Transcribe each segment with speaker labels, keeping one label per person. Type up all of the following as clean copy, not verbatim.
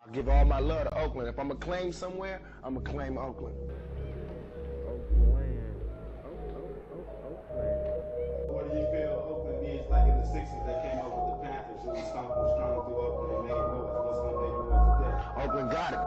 Speaker 1: I give all my love to Oakland. If I'm going to claim somewhere, I'm going to claim Oakland.
Speaker 2: What do you feel Oakland needs, like in the 60s, they came up with the Panthers, who was stomping strong through Oakland and made noise. What's going to make noise today?
Speaker 1: Oakland got it.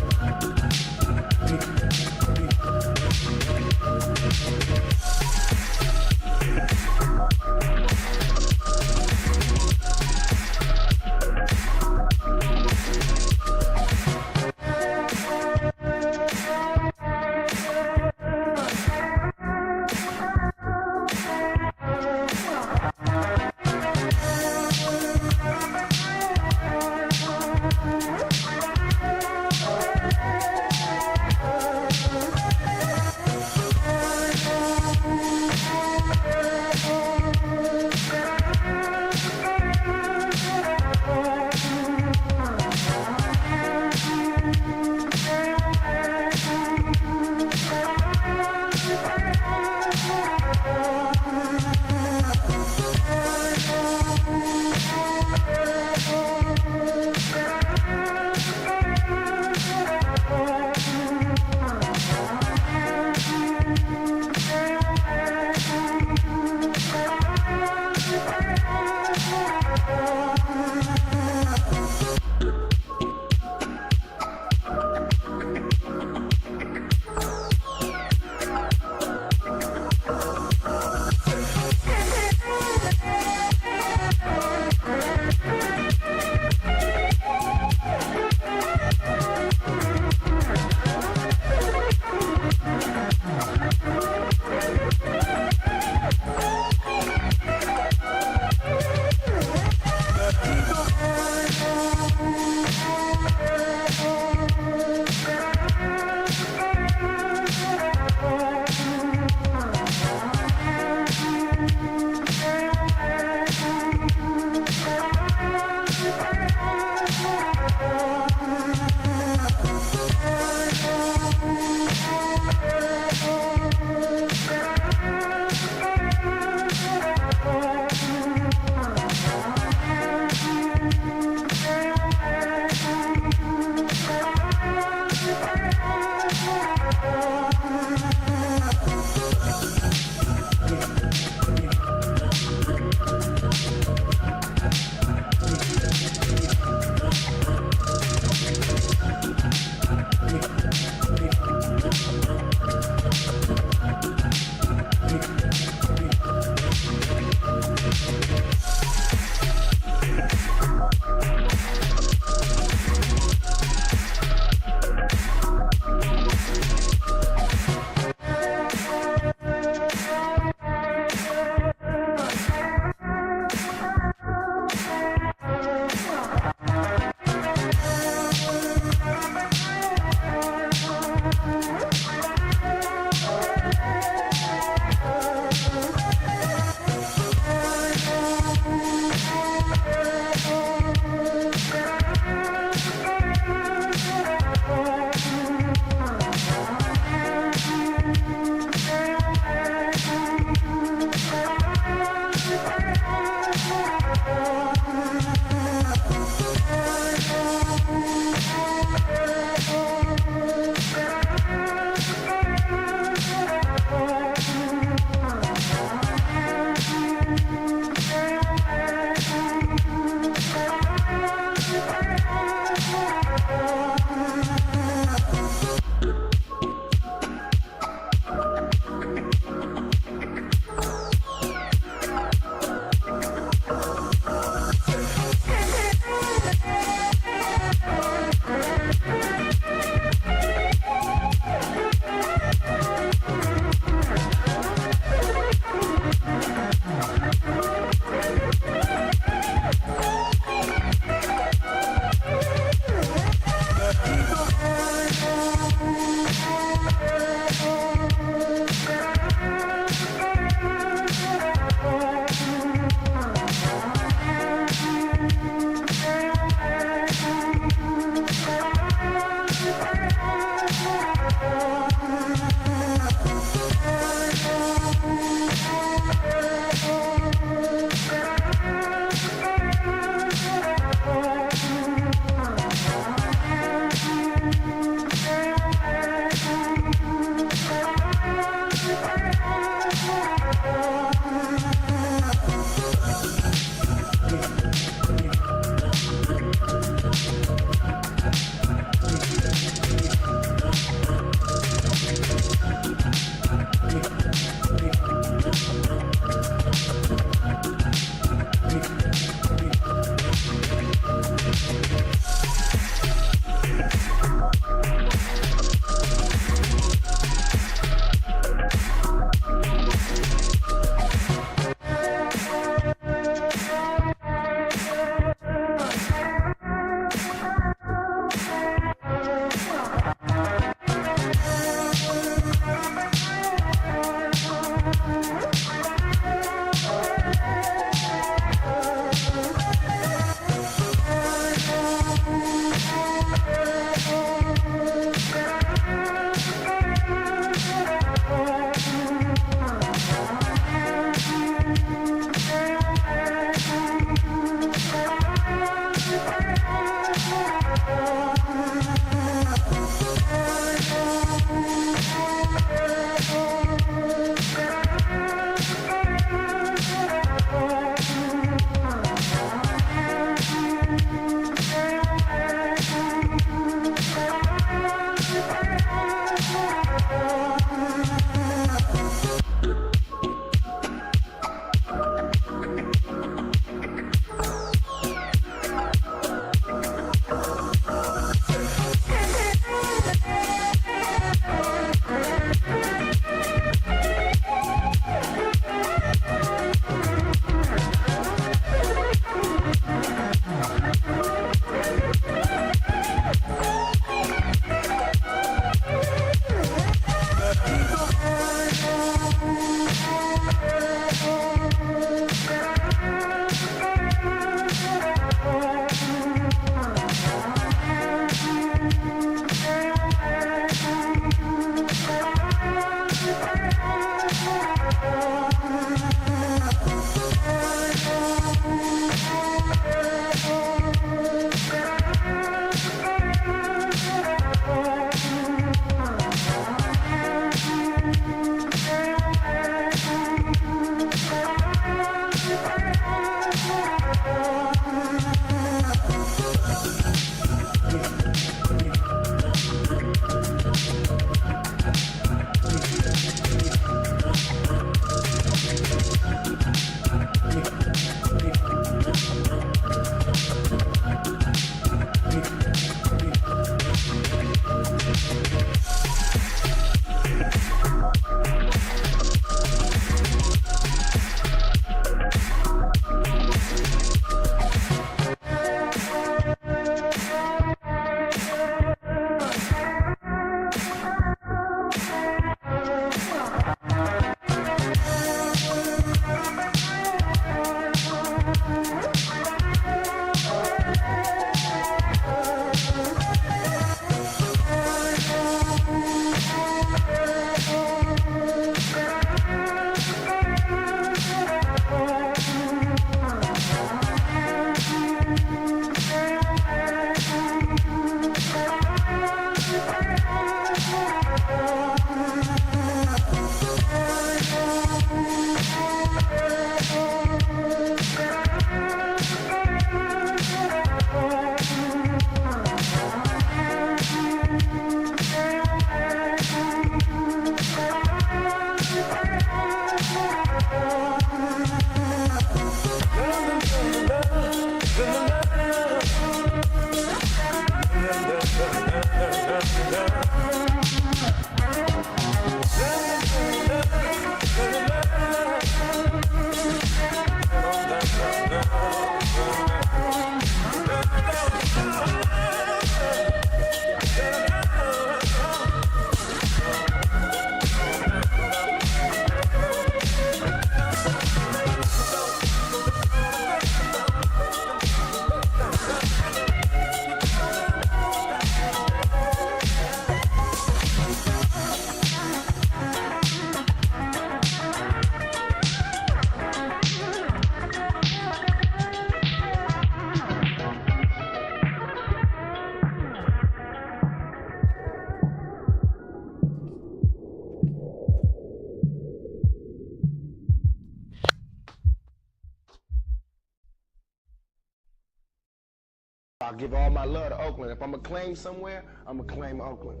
Speaker 1: I give all my love to Oakland. If I'm gonna claim somewhere, I'm gonna claim Oakland.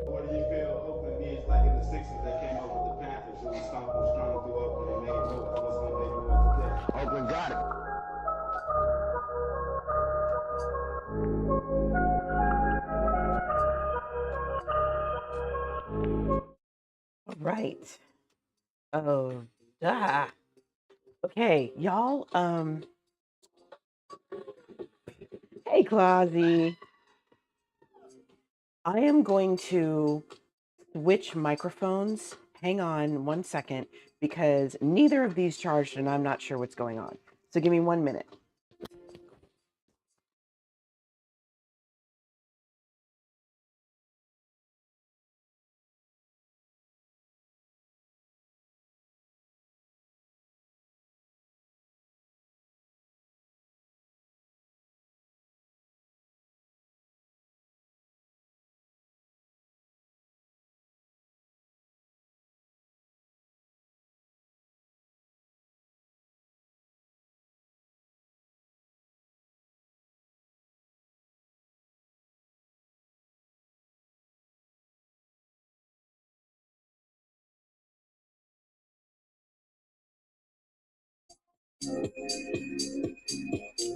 Speaker 2: What do you feel Oakland needs, like in the 60s, they came up with the Panthers, who was stomping strong through Oakland and made noise. What's going to make noise today?
Speaker 1: Oakland got it.
Speaker 3: Right. Oh, duh. Okay, y'all. Hey, Clausy. I am going to switch microphones. Hang on 1 second because neither of these charged and I'm not sure what's going on. So give me 1 minute.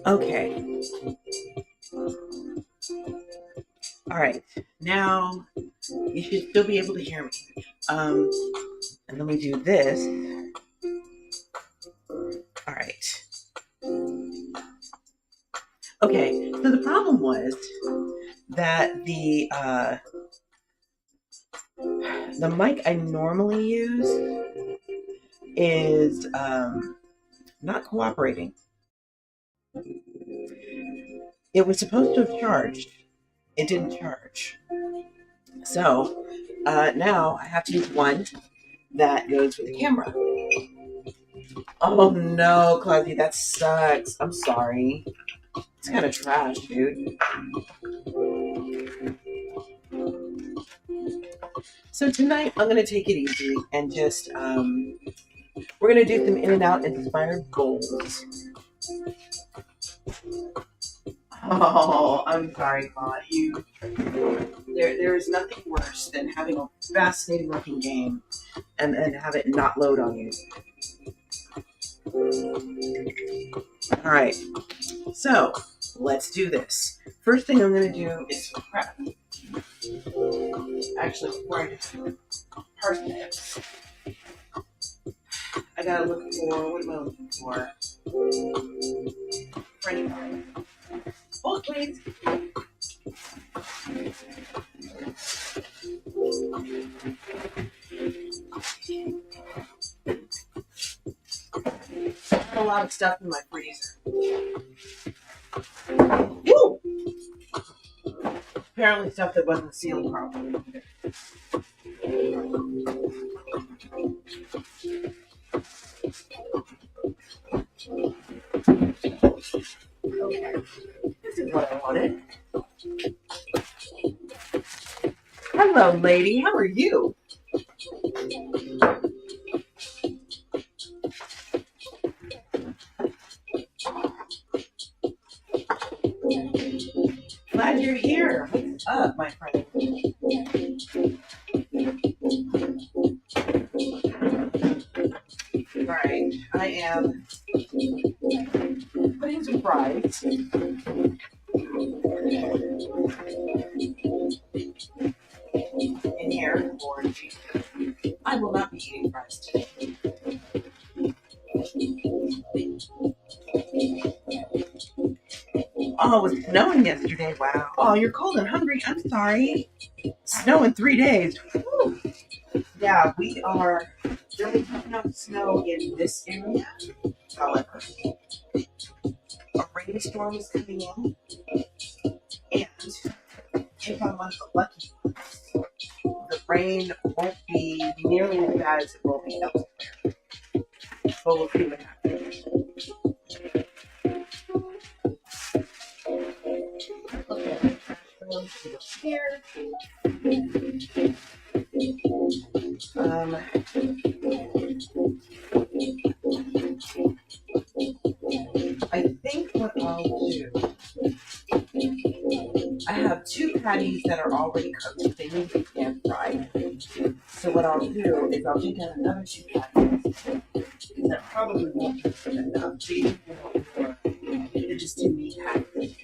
Speaker 3: Okay. All right. Now you should still be able to hear me. And let me do this. All right. Okay. So the problem was that the mic I normally use is not cooperating. It was supposed to have charged. It didn't charge. So now I have to use one that goes with the camera. Oh no, Claudia, that sucks. I'm sorry. It's kind of trash, dude. So tonight I'm going to take it easy and just, we're going to do some in and out inspired goals. Oh, I'm sorry, Claude. There is nothing worse than having a fascinating looking game and have it not load on you. All right, so let's do this. First thing I'm going to do is prep. Actually, before I parsnips, I gotta look for, what am I looking for? French fries. Hold, please. I have a lot of stuff in my freezer. Woo! Apparently stuff that wasn't sealed properly. Okay, this is what I wanted. Hello, lady. How are you? Glad you're here. What's up, my friend? All right, I am putting some fries in here for Jesus. I will not be eating fries today. Oh, it was snowing yesterday. Wow. Oh, you're cold and hungry. I'm sorry. Snow in 3 days. Whew. Yeah, we are. There was no snow in this area. However, a rainstorm is coming in. And if I'm on the lucky ones, the rain won't be nearly as bad as it will be elsewhere. But we'll see what happens. Okay. Here. do. I have 2 patties that are already cooked. They need to be pan fried. So what I'll do is I'll take out another 2 patties. That probably won't be enough. So you can just do meat patties.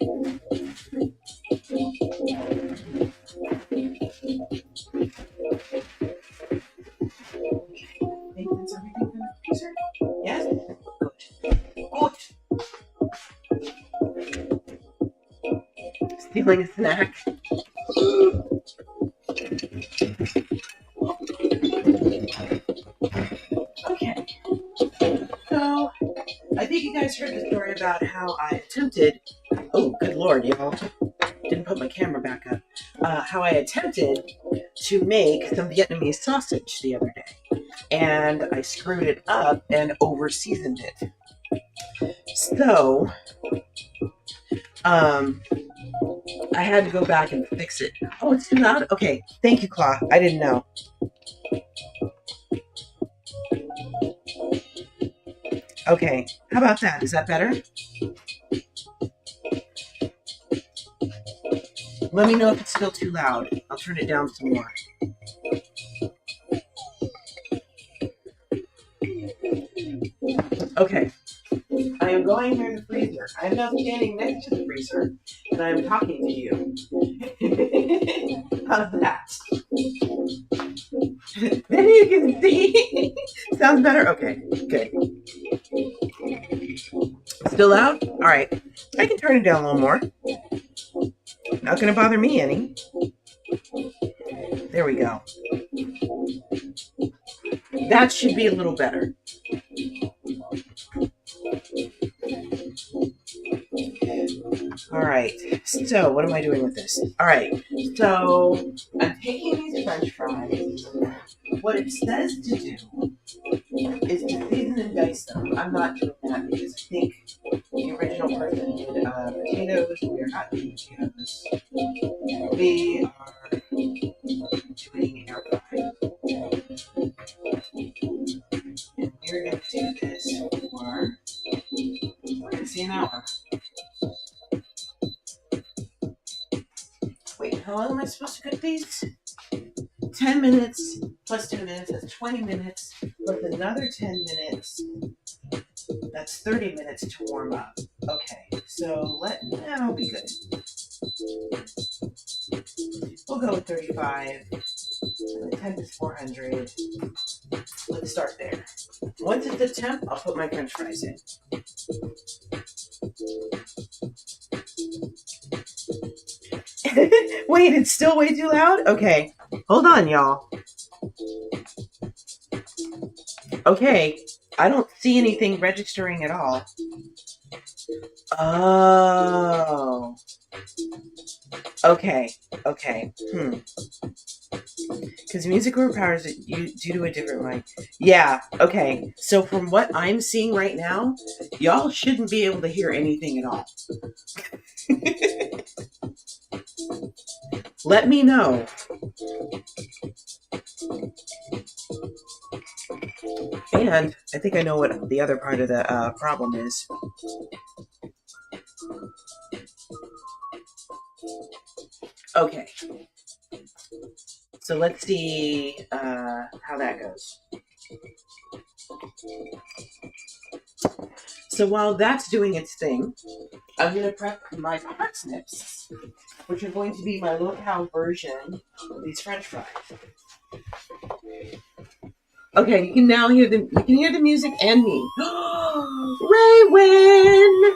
Speaker 3: That's everything in the freezer? Yes? Good. Stealing a snack. Okay. So, I think you guys heard the story about how I attempted. Oh, good lord, y'all. Didn't put my camera back up. How I attempted to make some Vietnamese sausage the other day. And I screwed it up and over seasoned it. So, I had to go back and fix it. Oh, it's too loud? Okay, thank you, Claw. I didn't know. Okay, how about that? Is that better? Let me know if it's still too loud. I'll turn it down some more. Okay. I am going near the freezer. I am now standing next to the freezer, and I am talking to you. How's that? Then you can see. Sounds better? Okay, good. Still loud? All right. I can turn it down a little more. Not going to bother me any. There we go. That should be a little better. All right, so what am I doing with this? All right, so I'm taking these French fries. What it says to do is to season and dice them. I'm not doing that because I think the original person did potatoes. We are not doing potatoes. We are doing air fry. And we're going to do this for, we're going to see an hour. Wait, how long am I supposed to cook these? 10 minutes plus 2 minutes, that's 20 minutes, plus another 10 minutes, that's 30 minutes to warm up. Okay, so that'll be good. We'll go with 35, 10 is 400. Let's start there. Once it's at temp, I'll put my French fries in. Wait, it's still way too loud? Okay, hold on, y'all. Okay, I don't see anything registering at all. Oh. Okay. Because music overpowers it due to a different mic. Yeah, okay. So from what I'm seeing right now, y'all shouldn't be able to hear anything at all. Let me know. And I think I know what the other part of the problem is. Okay. So let's see how that goes. So while that's doing its thing, I'm going to prep my parsnips, which are going to be my low-cal version of these French fries. Okay, you can now hear the music and me. Raywin!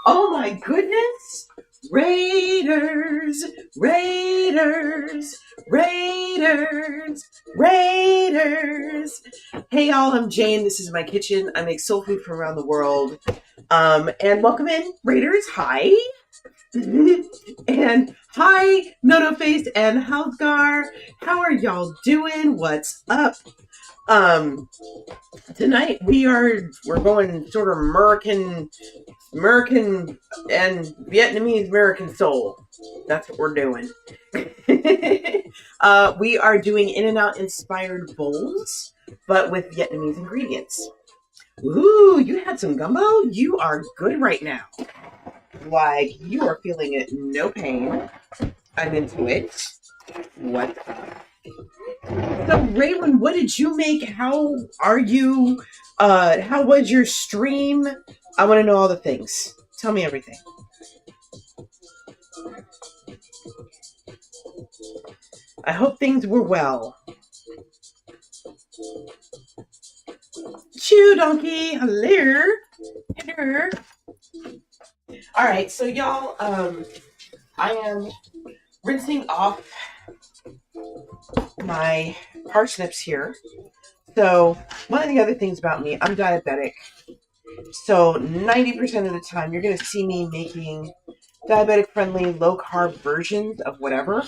Speaker 3: Oh my goodness! Raiders! Raiders! Raiders! Raiders! Hey y'all, I'm Jane. This is my kitchen. I make soul food from around the world. And welcome in, Raiders. Hi. And hi, Noto Face and Halsgar. How are y'all doing? What's up? Tonight we're going sort of American and Vietnamese American soul. That's what we're doing. We are doing In-N-Out inspired bowls, but with Vietnamese ingredients. Ooh, you had some gumbo? You are good right now. like you are feeling it, no pain. I'm into it. What's up? So, Raylan, what did you make? How are you? How was your stream? I want to know all the things. Tell me everything. I hope things were well. Chew donkey, hello. Hello. All right, so y'all, I am rinsing off my parsnips here. So one of the other things about me, I'm diabetic. So 90% of the time, you're going to see me making diabetic-friendly, low-carb versions of whatever.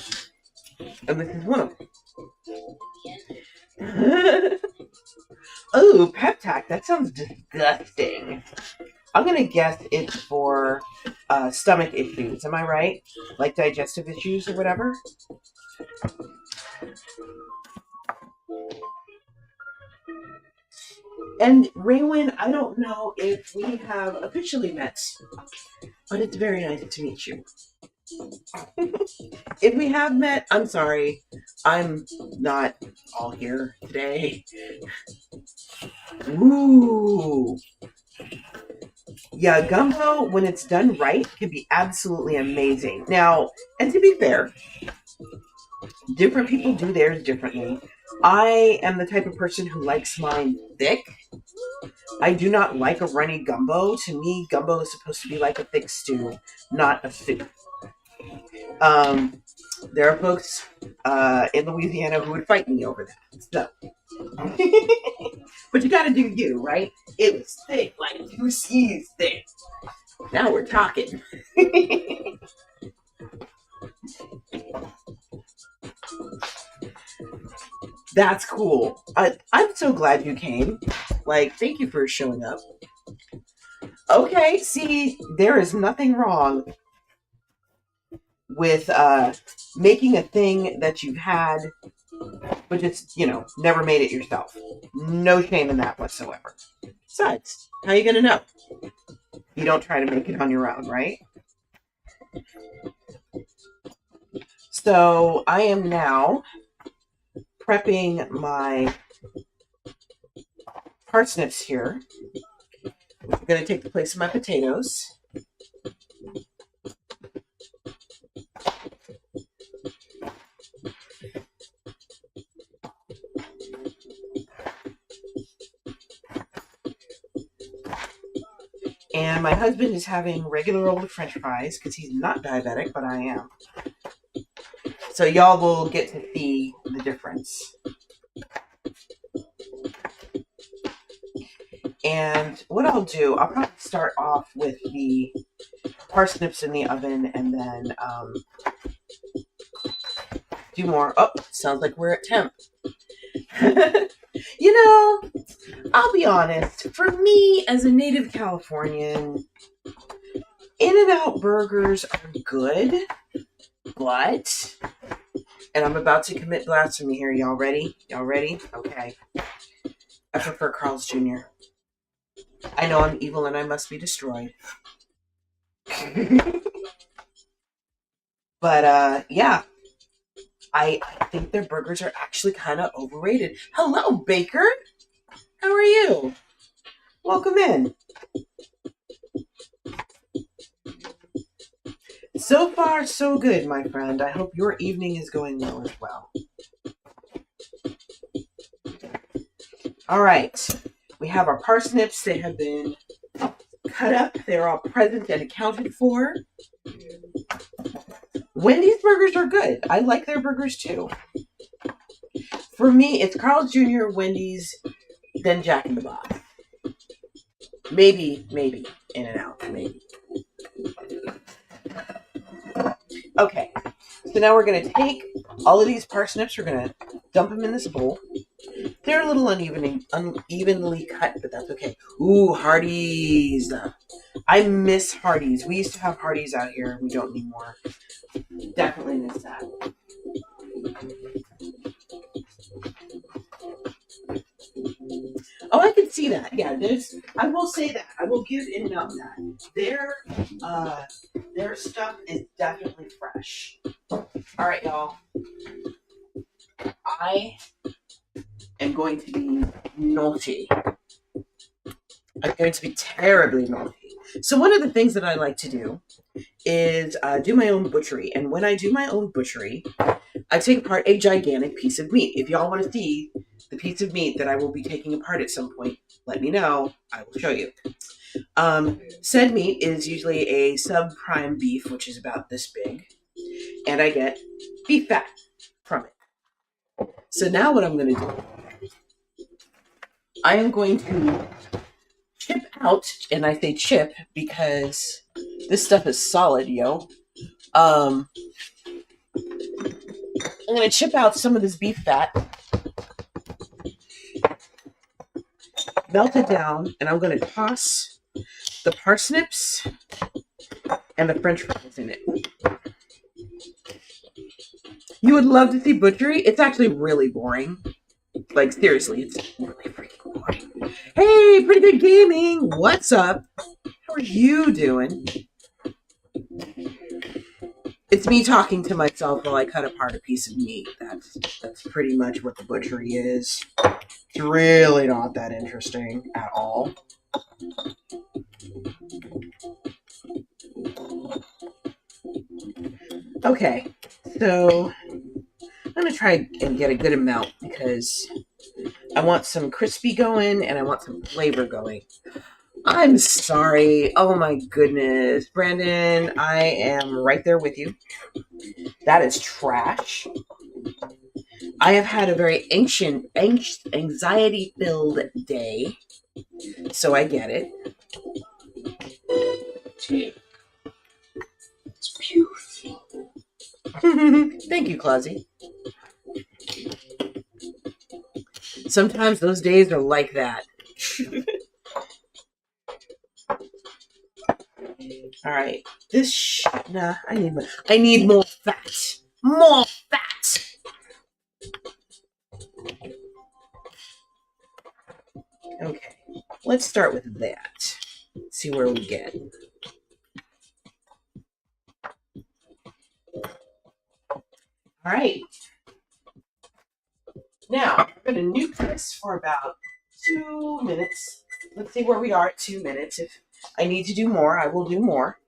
Speaker 3: And this is one of them. Oh, Peptac. That sounds disgusting. I'm going to guess it's for stomach issues. Am I right? Like digestive issues or whatever? And Raywin, I don't know if we have officially met, but it's very nice to meet you. If we have met, I'm sorry. I'm not all here today. Ooh. Yeah, gumbo, when it's done right, can be absolutely amazing. Now, and to be fair, different people do theirs differently. I am the type of person who likes mine thick. I do not like a runny gumbo. To me, gumbo is supposed to be like a thick stew, not a soup. There are folks in Louisiana who would fight me over that. So, but you got to do you, right? It was thick, like you see thick. Now we're talking. That's cool. I'm so glad you came. Like, thank you for showing up. Okay, see, there is nothing wrong with making a thing that you've had, but just, never made it yourself. No shame in that whatsoever. Besides, how are you going to know? You don't try to make it on your own, right? So I am now prepping my parsnips here, which are going to take the place of my potatoes. And my husband is having regular old French fries because he's not diabetic, but I am. So y'all will get to see the difference. And what I'll do, I'll probably start off with the parsnips in the oven and then do more. Oh, sounds like we're at temp. I'll be honest. For me, as a native Californian, In-N-Out burgers are good, but, and I'm about to commit blasphemy here. Y'all ready? Y'all ready? Okay. I prefer Carl's Jr. I know I'm evil and I must be destroyed. But, yeah. I think their burgers are actually kind of overrated. Hello, Baker. How are you? Welcome in. So far, so good, my friend. I hope your evening is going well as well. All right. We have our parsnips. They have been cut up. They're all present and accounted for. Wendy's burgers are good. I like their burgers too. For me, it's Carl's Jr., Wendy's, then Jack in the Box. Maybe In-N-Out, maybe. Okay, so now we're going to take all of these parsnips, we're going to dump them in this bowl. They're a little unevenly cut, but that's okay. Ooh, Hardee's. I miss Hardee's. We used to have Hardee's out here. We don't anymore. Definitely miss that. Oh, I can see that. Yeah, I will say that. I will give In-N-Out that. Their stuff is definitely fresh. All right, y'all. I am going to be naughty. I'm going to be terribly naughty. So one of the things that I like to do is do my own butchery. And when I do my own butchery, I take apart a gigantic piece of meat. If y'all want to see the piece of meat that I will be taking apart at some point, let me know. I will show you. Said meat is usually a subprime beef, which is about this big. And I get beef fat from it. So now what I'm going to do, I am going to chip out, and I say chip because this stuff is solid, yo. I'm going to chip out some of this beef fat, melt it down, and I'm going to toss the parsnips and the french fries in it. You would love to see butchery. It's actually really boring. Like, seriously, it's really freaking boring. Hey, Pretty Good Gaming! What's up? How are you doing? It's me talking to myself while I cut apart a piece of meat. That's pretty much what the butchery is. It's really not that interesting at all. Okay, so I'm going to try and get a good amount because I want some crispy going and I want some flavor going. I'm sorry. Oh my goodness. Brandon, I am right there with you. That is trash. I have had a very anxiety-filled day, so I get it. It's beautiful. Thank you, Clausy. Sometimes those days are like that. All right, nah. I need more fat. More fat. Okay, let's start with that. See where we get. All right. Now, I'm going to nuke this for about 2 minutes. Let's see where we are at 2 minutes. If I need to do more, I will do more.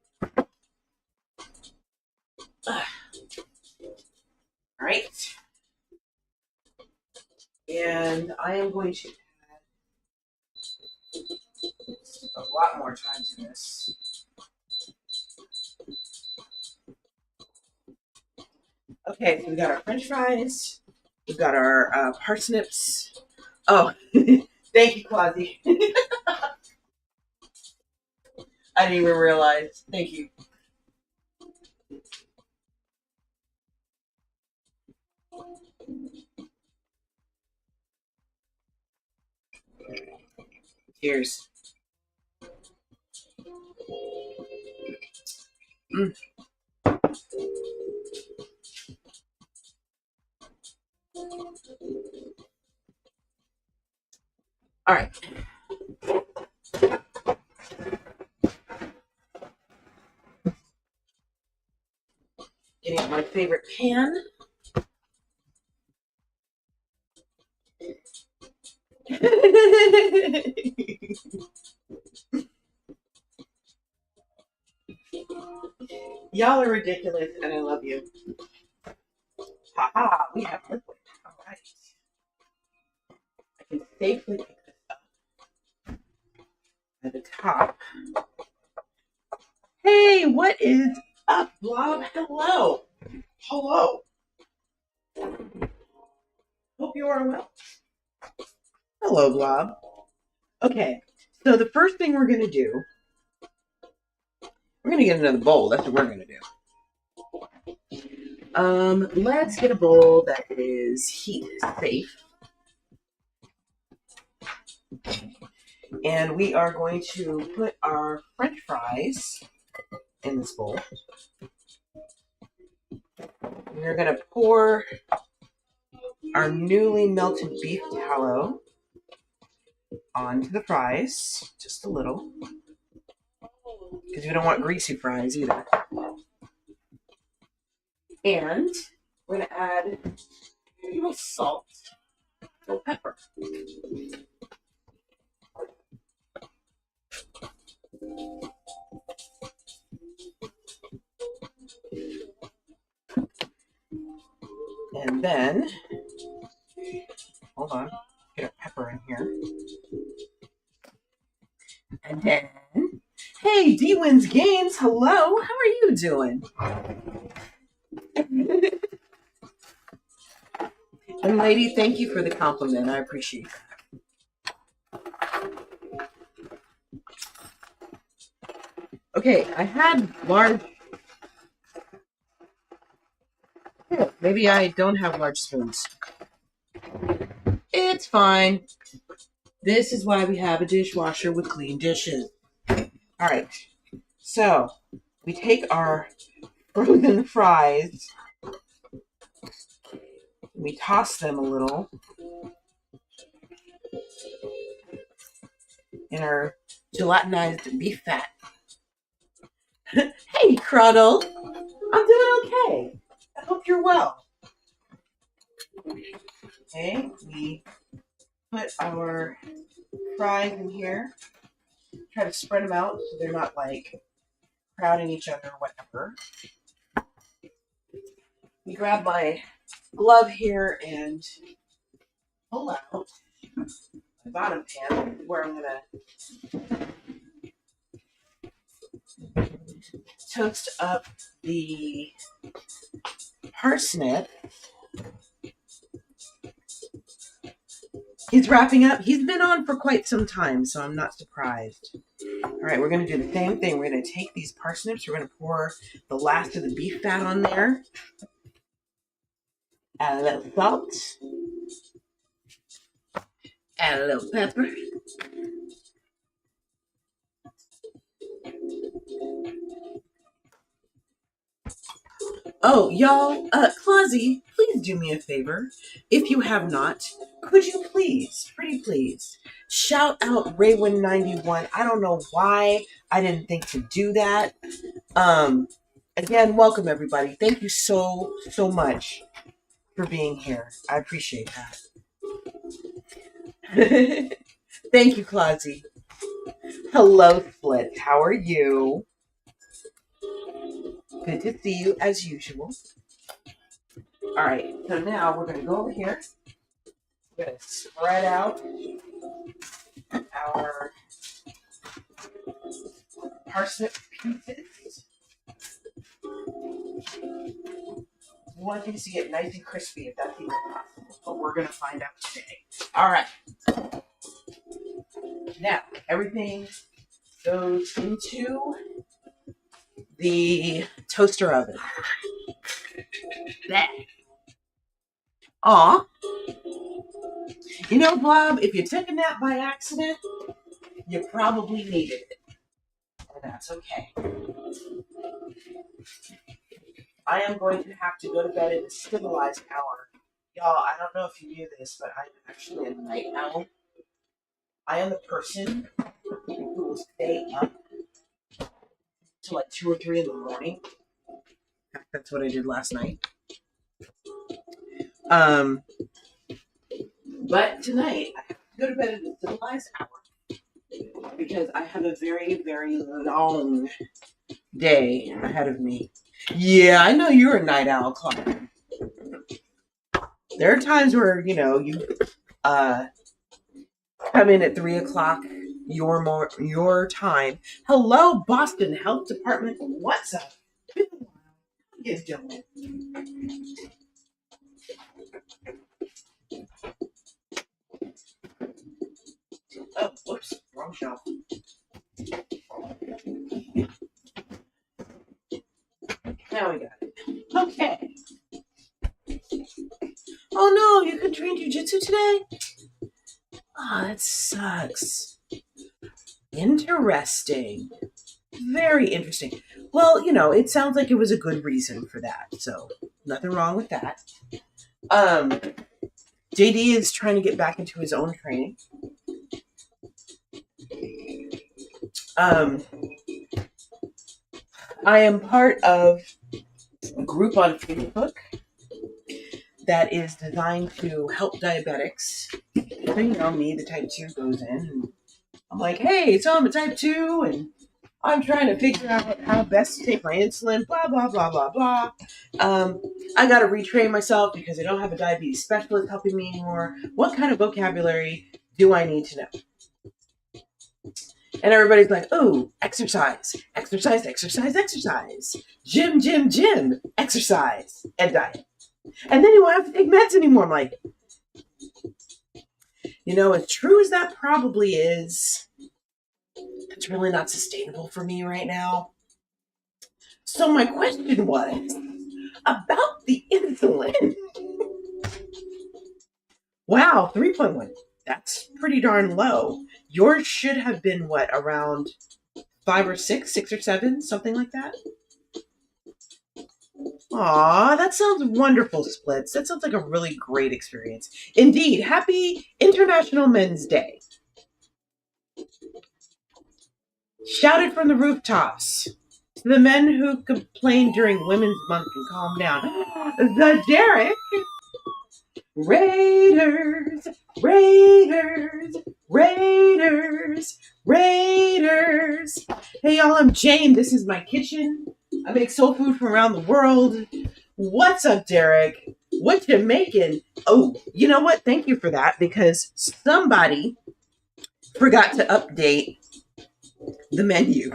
Speaker 3: All right. And I am going to add a lot more time to this. Okay, so we got our french fries. We've got our parsnips. Oh, thank you, Clausy. I didn't even realize. Thank you. Cheers. All right. Getting out my favorite pan. Y'all are ridiculous, and I love you. Haha, we have liquid. All right. I can safely pick this up at the top. Hey, what is up, Blob? Hello. Hello. Hope you are well. Hello, Blob. Okay, so the first thing we're going to do, we're going to get another bowl. That's what we're going to do. Let's get a bowl that is heat safe. And we are going to put our french fries in this bowl. We're going to pour our newly melted beef tallow onto the fries, just a little, because we don't want greasy fries either. And we're going to add a little salt, a little pepper. And then, hold on, get a pepper in here. And then, hey, D Wins Games, hello, how are you doing? And lady, thank you for the compliment, I appreciate that. Okay, I had large, maybe I don't have large spoons. It's fine. This is why we have a dishwasher with clean dishes. All right, so we take our frozen fries, we toss them a little in our gelatinized beef fat. Hey, Cruddle, I'm doing okay. I hope you're well. Okay, we put our fries in here. Try to spread them out so they're not like crowding each other or whatever. We grab my glove here and pull out my bottom pan where I'm gonna toast up the parsnip. He's wrapping up. He's been on for quite some time, so I'm not surprised. All right, we're going to do the same thing. We're going to take these parsnips. We're going to pour the last of the beef fat on there. Add a little salt. Add a little pepper. Oh, y'all, Clausy, please do me a favor. If you have not, could you please, pretty please, shout out Raywin91. I don't know why I didn't think to do that. Again, welcome everybody. Thank you so much for being here. I appreciate that. Thank you, Clausy. Hello, Split. How are you? Good to see you as usual. All right, so now we're going to go over here. We're going to spread out our parsnip pieces. We want these to get nice and crispy if that's even possible, but we're going to find out today. All right. Now, everything goes into the toaster oven. Aw. You know, Bob, if you took a nap by accident, you probably needed it. And that's okay. I am going to have to go to bed at a civilized hour. Y'all, I don't know if you knew this, but I'm actually a night owl. I am the person who will stay up till like 2 or 3 in the morning. That's what I did last night. But tonight, I have to go to bed at a civilized hour because I have a very, very long day ahead of me. Yeah, I know you're a night owl, Clark. There are times where, you know, you come in at 3 o'clock your time. Hello, Boston Health Department. What's up? How you doing? Oh, whoops, wrong shelf. Now we got it. Okay. Oh no, you could train jujitsu today? Oh, that sucks. Interesting. Very interesting. Well, you know, it sounds like it was a good reason for that, so nothing wrong with that. JD is trying to get back into his own training. Um, I am part of a group on Facebook that is designed to help diabetics. So, you know, me, the type 2 goes in, and I'm like, hey, so I'm a type 2, and I'm trying to figure out how best to take my insulin, blah, blah, blah, blah, blah. I got to retrain myself because I don't have a diabetes specialist helping me anymore. What kind of vocabulary do I need to know? And everybody's like, oh, exercise, exercise, exercise, exercise. Gym, gym, gym, exercise, and diet. And then you won't have to take meds anymore. I'm like, you know, as true as that probably is, that's really not sustainable for me right now. So my question was about the insulin. Wow, 3.1. That's pretty darn low. Yours should have been what, around 5 or 6 or 7, something like that? Aw, that sounds wonderful, Splits. That sounds like a really great experience. Indeed, happy International Men's Day. Shouted from the rooftops. To the men who complained during Women's Month can calm down. The Derek. Raiders, Raiders, Raiders, Raiders. Hey y'all, I'm Jane. This is my kitchen. I make soul food from around the world. What's up, Derek? What you making? Oh, you know what? Thank you for that, because somebody forgot to update the menu.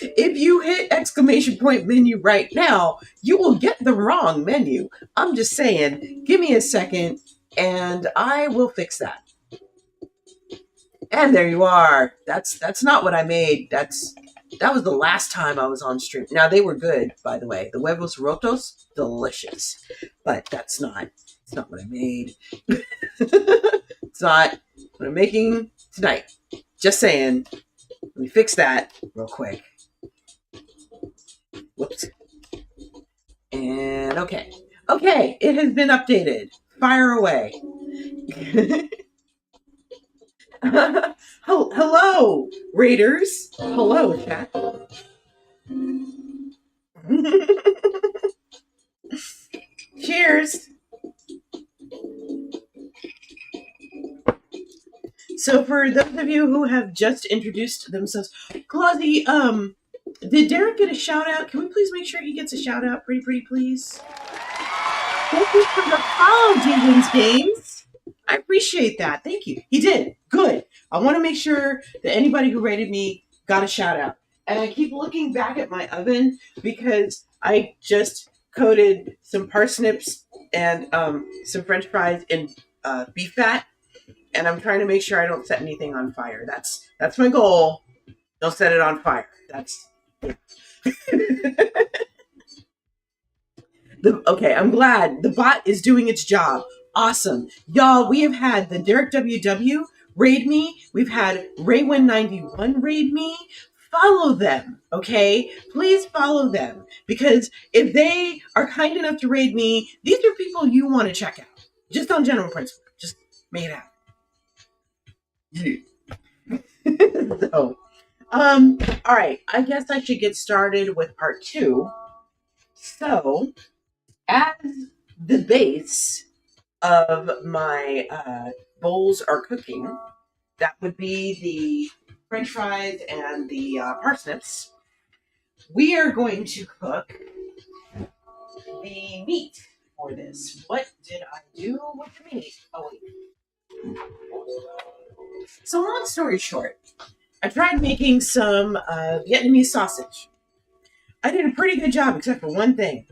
Speaker 3: If you hit exclamation point menu right now, you will get the wrong menu. I'm just saying, give me a second and I will fix that. And there you are. That's not what I made. That was the last time I was on stream. Now, they were good, by the way. The huevos rotos, delicious. But it's not what I made. It's not what I'm making tonight. Just saying. Let me fix that real quick. Whoops. And okay. Okay, it has been updated. Fire away. Hello, Raiders. Hello, chat. Cheers. So for those of you who have just introduced themselves, Claudia, did Derek get a shout out? Can we please make sure he gets a shout out? Pretty please. Thank you for the follow, Jenkins Games. I appreciate that. Thank you. He did. Good. I want to make sure that anybody who rated me got a shout out. And I keep looking back at my oven because I just coated some parsnips and some French fries in beef fat. And I'm trying to make sure I don't set anything on fire. That's my goal. Don't set it on fire. That's okay, I'm glad the bot is doing its job. Awesome. Y'all, we have had the Derek WW raid me. We've had Raywin91 raid me. Follow them, okay? Please follow them. Because if they are kind enough to raid me, these are people you want to check out. Just on general principle. Just make it happen. So, all right. I guess I should get started with part 2. So, as the base of my bowls are cooking, that would be the French fries and the parsnips. We are going to cook the meat for this. What did I do with the meat? Oh, wait. So long story short, I tried making some Vietnamese sausage. I did a pretty good job, except for one thing.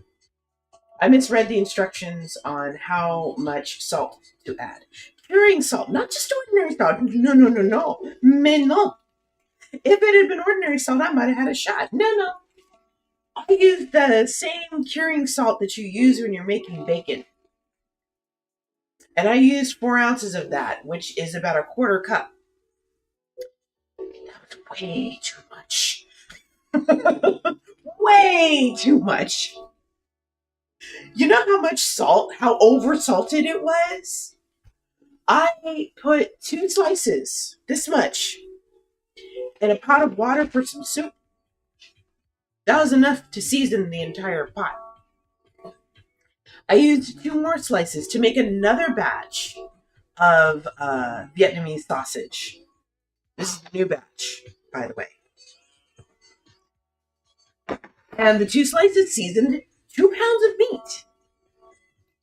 Speaker 3: I misread the instructions on how much salt to add. Curing salt, not just ordinary salt. No. Mais non. If it had been ordinary salt, I might have had a shot. No. I used the same curing salt that you use when you're making bacon. And I used 4 ounces of that, which is about a 1/4 cup. That was way too much. Way too much. You know how much salt, how over salted it was? I put 2 slices, this much, and a pot of water for some soup. That was enough to season the entire pot. I used 2 more slices to make another batch of Vietnamese sausage. This is a new batch, by the way. And the 2 slices seasoned 2 pounds of meat.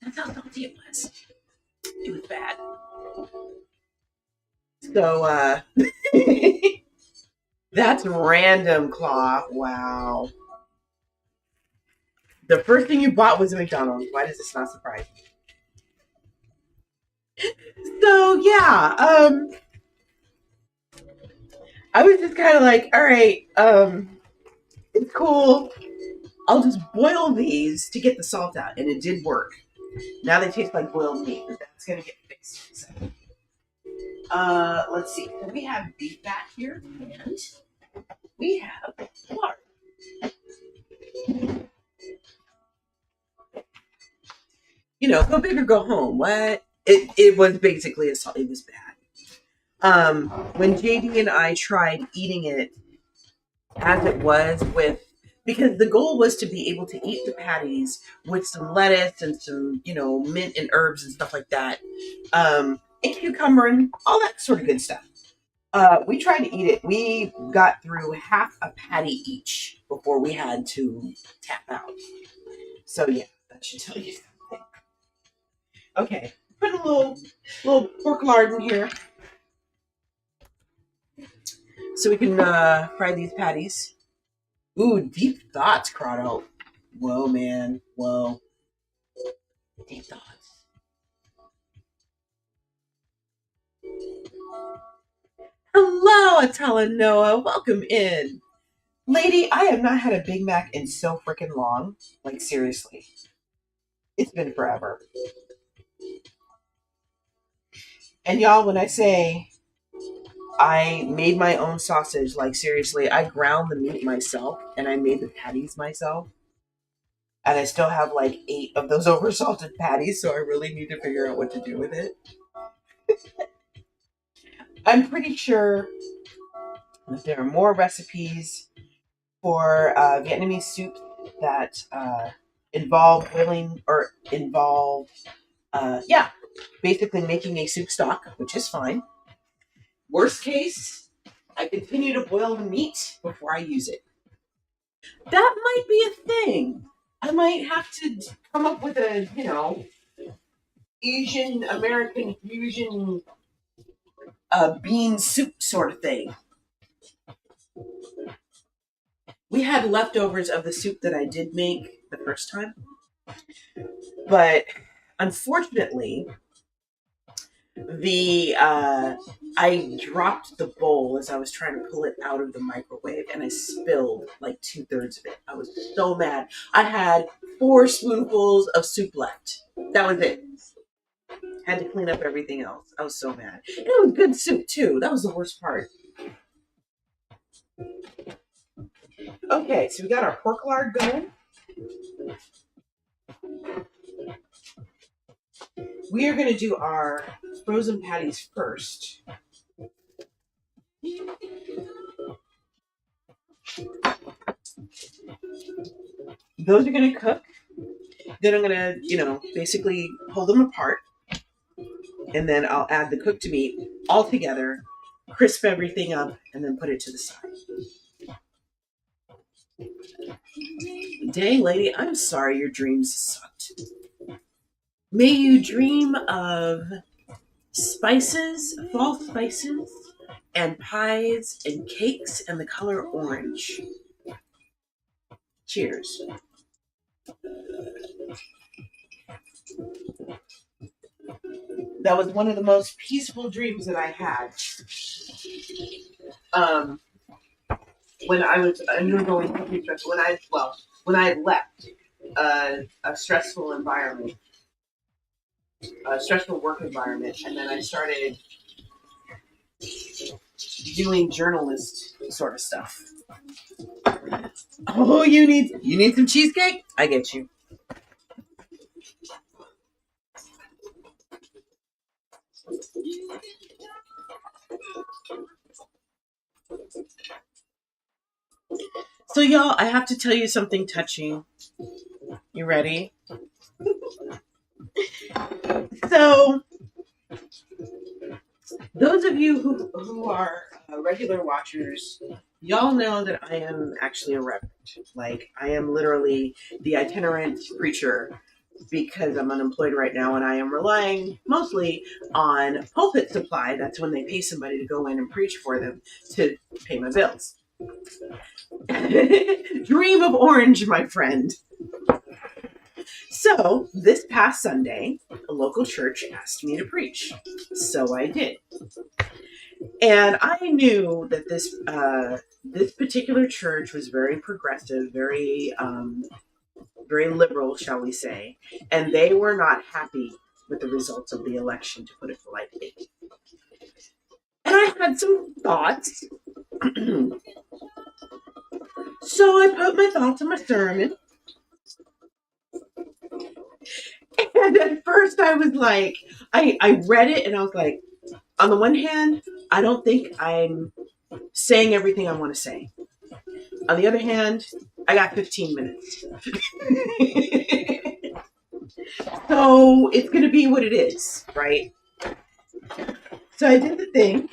Speaker 3: That's how salty it was. It was bad. So, that's random, Claw. Wow. The first thing you bought was a McDonald's. Why does this not surprise me? So, yeah. I was just kind of like, all right, it's cool. I'll just boil these to get the salt out. And it did work. Now they taste like boiled meat. That's going to get fixed. So. Let's see. So we have beef fat here. And we have lard. You know, go big or go home. What? It was basically a salt. It was bad. When JD and I tried eating it as it was because the goal was to be able to eat the patties with some lettuce and some, mint and herbs and stuff like that. And cucumber and all that sort of good stuff. We tried to eat it. We got through half a patty each before we had to tap out. So yeah, that should tell you something. Okay, put a little pork lard in here so we can fry these patties. Ooh, deep thoughts, Crotto. Whoa, man. Whoa. Deep thoughts. Hello, Atala Noah. Welcome in. Lady, I have not had a Big Mac in so freaking long. Like, seriously. It's been forever. And y'all, when I say I made my own sausage, like, seriously, I ground the meat myself and I made the patties myself. And I still have like 8 of those oversalted patties, so I really need to figure out what to do with it. I'm pretty sure that there are more recipes for Vietnamese soup that involve basically making a soup stock, which is fine. Worst case, I continue to boil the meat before I use it. That might be a thing. I might have to come up with a, Asian American fusion bean soup sort of thing. We had leftovers of the soup that I did make the first time, but unfortunately, I dropped the bowl as I was trying to pull it out of the microwave, and I spilled like 2/3 of it. I was so mad. I had 4 spoonfuls of soup left. That was it. Had to clean up everything else. I was so mad. And it was good soup too. That was the worst part. Okay, so we got our pork lard going. We are going to do our frozen patties first. Those are going to cook. Then I'm going to, basically pull them apart. And then I'll add the cooked meat all together, crisp everything up, and then put it to the side. Dang, lady, I'm sorry your dreams sucked. May you dream of spices, fall spices, and pies and cakes and the color orange. Cheers. That was one of the most peaceful dreams that I had. When I was undergoing something stressful, when I left a stressful environment, a stressful work environment, and then I started doing journalist sort of stuff. Oh, you need some cheesecake? I get you. So, y'all, I have to tell you something touching. You ready? So, those of you who are regular watchers, y'all know that I am actually a reverend. Like, I am literally the itinerant preacher because I'm unemployed right now and I am relying mostly on pulpit supply. That's when they pay somebody to go in and preach for them to pay my bills. Dream of orange, my friend. So, this past Sunday, a local church asked me to preach. So I did. And I knew that this particular church was very progressive, very liberal, shall we say, and they were not happy with the results of the election, to put it politely. And I had some thoughts. So I put my thoughts in my sermon. And at first I was like, I read it and I was like, on the one hand, I don't think I'm saying everything I want to say. On the other hand, I got 15 minutes. So it's going to be what it is, right? So I did the thing.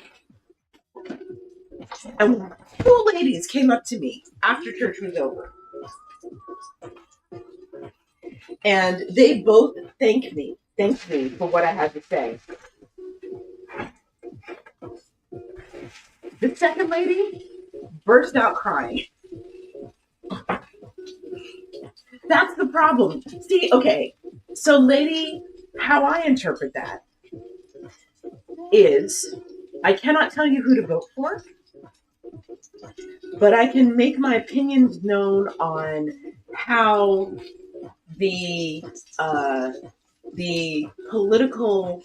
Speaker 3: And two ladies came up to me after church was over. And they both thanked me for what I had to say. The second lady burst out crying. That's the problem. See, okay, so lady, how I interpret that is I cannot tell you who to vote for, but I can make my opinions known on how the political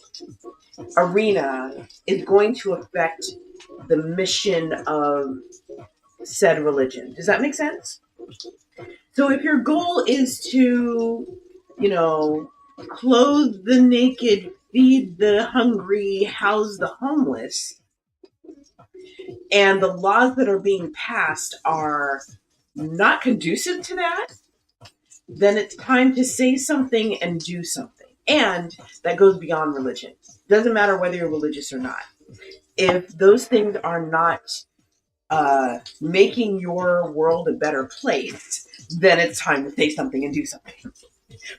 Speaker 3: arena is going to affect the mission of said religion. Does that make sense? So if your goal is to, clothe the naked, feed the hungry, house the homeless, and the laws that are being passed are not conducive to that, then it's time to say something and do something. And that goes beyond religion. Doesn't matter whether you're religious or not. If those things are not making your world a better place, then it's time to say something and do something.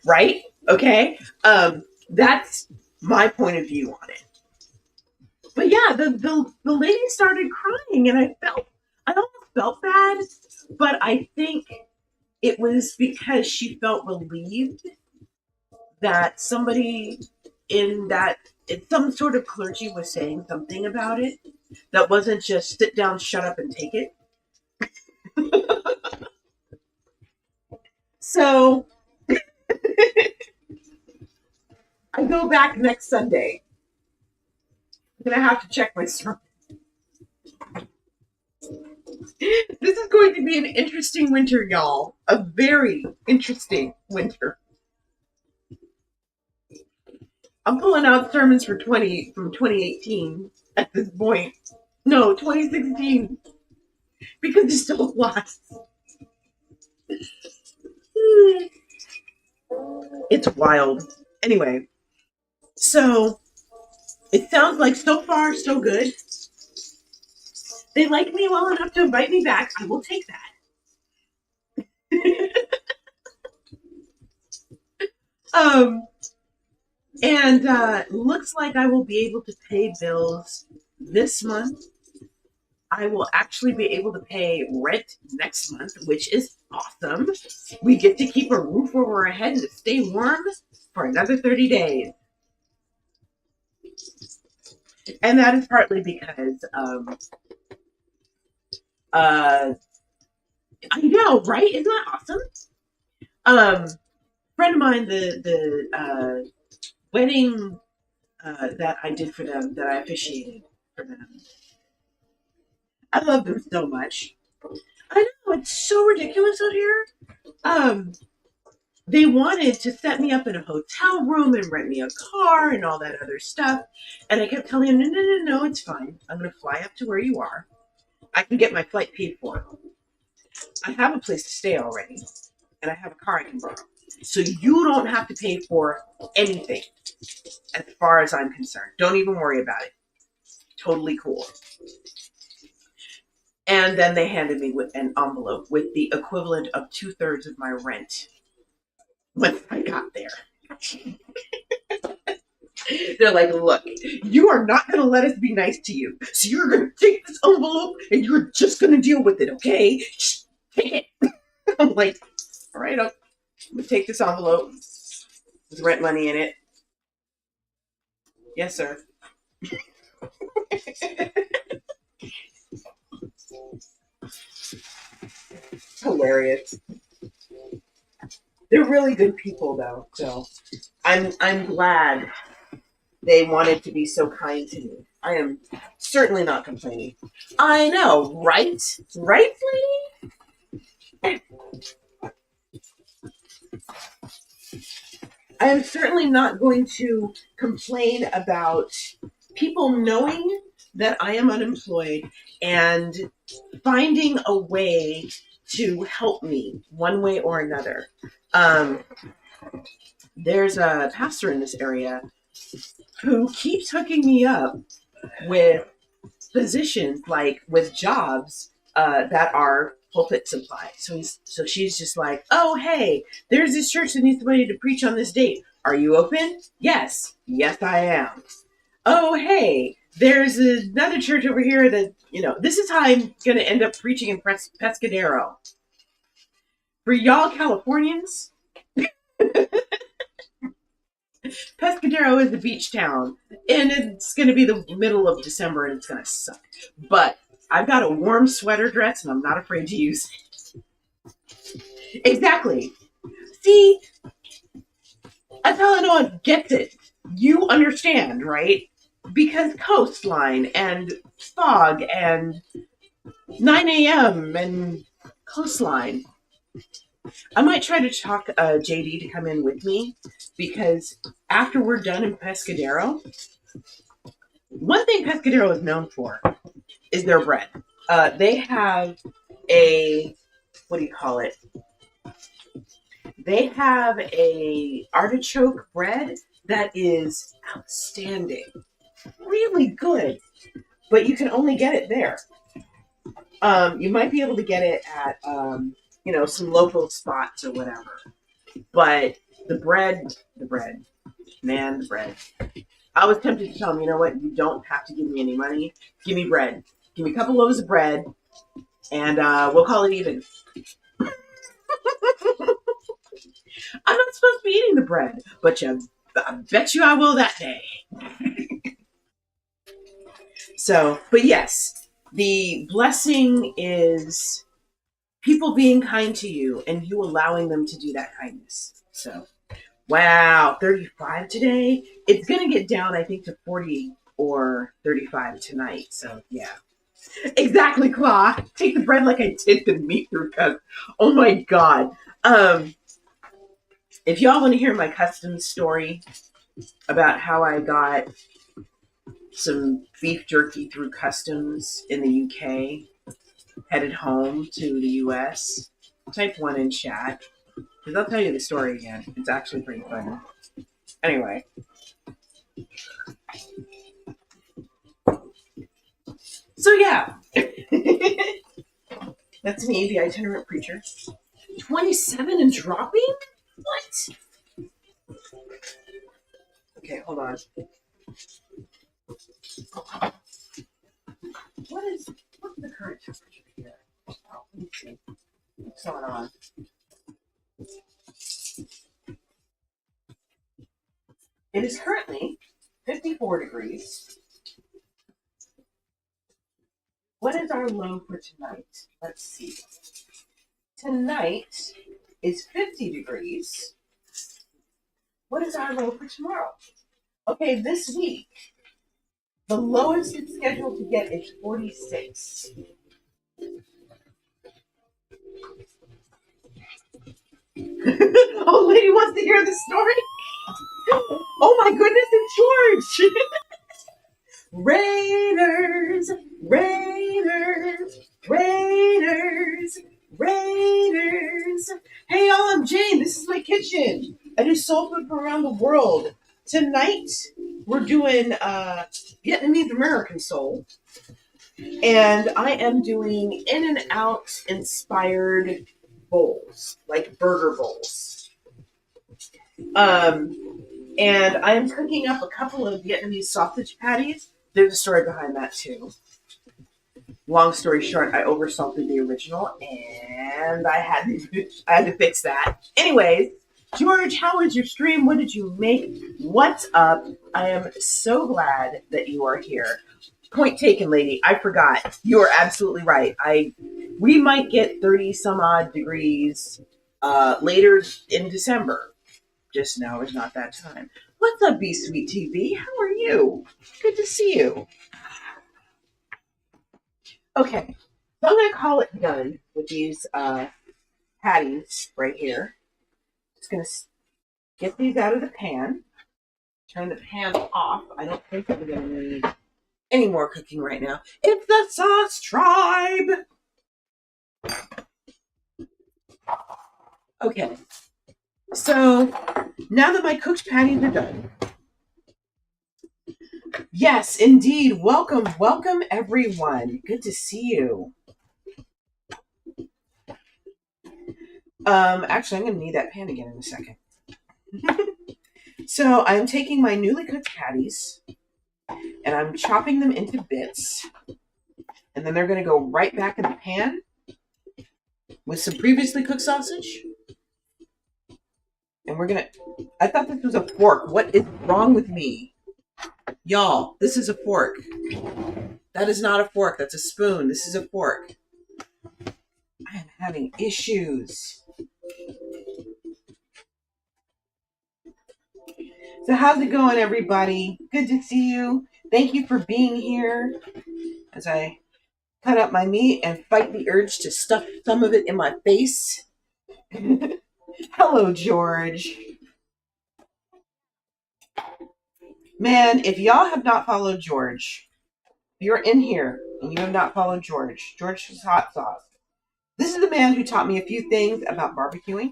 Speaker 3: Right? Okay? That's my point of view on it. But yeah, the lady started crying and I almost felt bad, but I think it was because she felt relieved that somebody in some sort of clergy was saying something about it that wasn't just sit down, shut up, and take it. So I go back next Sunday. I'm going to have to check my sermon. This is going to be an interesting winter, y'all. A very interesting winter. I'm pulling out sermons from 2018 at this point. No, 2016. Because there's still a lot. It's wild. Anyway, so it sounds like so far so good. They like me well enough to invite me back. I will take that. And looks like I will be able to pay bills this month. I will actually be able to pay rent next month, which is awesome. We get to keep a roof over our head and to stay warm for another 30 days. And that is partly because I know, right? Isn't that awesome? Friend of mine, the wedding that I did for them, that I officiated for them, I love them so much. I know, it's so ridiculous out here. They wanted to set me up in a hotel room and rent me a car and all that other stuff. And I kept telling them, no, it's fine. I'm going to fly up to where you are. I can get my flight paid for. I have a place to stay already, and I have a car I can borrow. So you don't have to pay for anything as far as I'm concerned. Don't even worry about it. Totally cool. And then they handed me with an envelope with the equivalent of 2/3 of my rent once I got there. They're like, look, you are not going to let us be nice to you. So you're going to take this envelope and you're just going to deal with it, okay? Just take it. I'm like, all right, I'm going to take this envelope with rent money in it. Yes, sir. Hilarious. They're really good people, though. So I'm glad they wanted to be so kind to me. I am certainly not complaining. I know, right? Right, lady? I am certainly not going to complain about people knowing that I am unemployed and finding a way to help me one way or another. There's a pastor in this area who keeps hooking me up with positions, like with jobs that are pulpit supply. So she's just like, oh, hey, there's this church that needs somebody to preach on this date. Are you open? Yes. Yes, I am. Oh, hey, there's another church over here that, this is how I'm going to end up preaching in Pescadero. For y'all Californians, Pescadero is a beach town, and it's going to be the middle of December, and it's going to suck. But I've got a warm sweater dress, and I'm not afraid to use it. Exactly. See, that's how no one gets it. You understand, right? Because coastline and fog and 9 a.m. and coastline. I might try to talk JD to come in with me, because after we're done in Pescadero, one thing Pescadero is known for is their bread. They have what do you call it? They have a artichoke bread that is outstanding. Really good. But you can only get it there. You might be able to get it at some local spots or whatever. But the bread. I was tempted to tell them, you know what, you don't have to give me any money. Give me bread. Give me a couple loaves of bread, and we'll call it even. I'm not supposed to be eating the bread, but I bet you I will that day. So, but yes, the blessing is people being kind to you and you allowing them to do that kindness. So, wow, 35 today. It's going to get down, I think, to 40 or 35 tonight. So, yeah. Exactly, Claw. Take the bread like I did the meat through cup. Oh my God. If y'all want to hear my customs story about how I got some beef jerky through customs in the UK, headed home to the US, type 1 in chat, because I'll tell you the story again. It's actually pretty funny. Anyway. So yeah. That's me, the itinerant preacher. 27 and dropping? What? Okay, hold on. What's the current temperature here? Oh, let me see. What's going on? It is currently 54 degrees. What is our low for tonight? Let's see. Tonight is 50 degrees. What is our low for tomorrow? Okay, this week, the lowest it's scheduled to get is 46. Oh, lady wants to hear the story? Oh my goodness, it's George! Raiders! kitchen. I do soul food from around the world. Tonight, we're doing Vietnamese American soul. And I am doing In-N-Out inspired bowls, like burger bowls. And I am cooking up a couple of Vietnamese sausage patties. There's a story behind that too. Long story short, I oversalted the original, and I had to fix that. Anyways, George, how was your stream? What did you make? What's up? I am so glad that you are here. Point taken, lady. I forgot. You are absolutely right. We might get 30 some odd degrees later in December. Just now is not that time. What's up, B Sweet TV? How are you? Good to see you. Okay, so I'm going to call it done with these patties right here. Just going to get these out of the pan. Turn the pan off. I don't think that we're going to need any more cooking right now. It's the Sauce Tribe! Okay, so now that my cooked patties are done, yes, indeed, welcome everyone. Good to see you. Actually, I'm going to need that pan again in a second. So I'm taking my newly cooked patties and I'm chopping them into bits. And then they're going to go right back in the pan with some previously cooked sausage. And we're going to... I thought this was a fork. What is wrong with me? Y'all, this is a fork. That is not a fork. That's a spoon. This is a fork. I am having issues. So how's it going, everybody? Good to see you. Thank you for being here as I cut up my meat and fight the urge to stuff some of it in my face. Hello, George. Man, if y'all have not followed George, if you're in here and you have not followed George's Hot Sauce. This is the man who taught me a few things about barbecuing.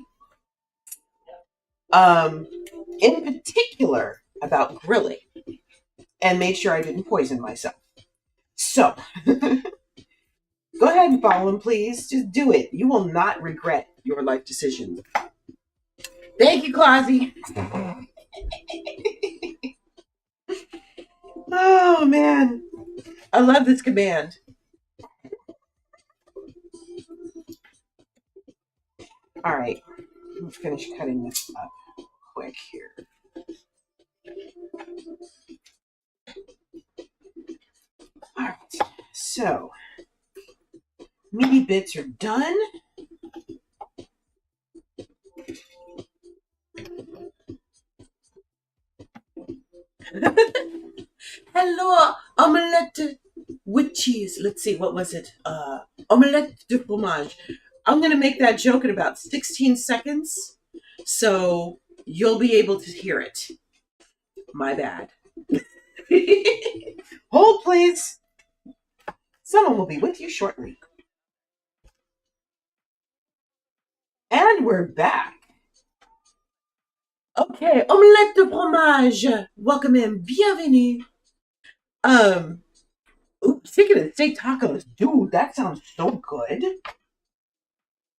Speaker 3: In particular, about grilling. And made sure I didn't poison myself. So, go ahead and follow him, please. Just do it. You will not regret your life decisions. Thank you, Clausy. Oh, man. I love this command. All right. Let's finish cutting this up quick here. All right. So, meaty bits are done. Hello, omelette with cheese. Let's see, what was it? Omelette de fromage. I'm going to make that joke in about 16 seconds, so you'll be able to hear it. My bad. Hold, please. Someone will be with you shortly. And we're back. Okay, omelette de fromage. Welcome in. Bienvenue. Chicken and steak tacos. Dude, that sounds so good.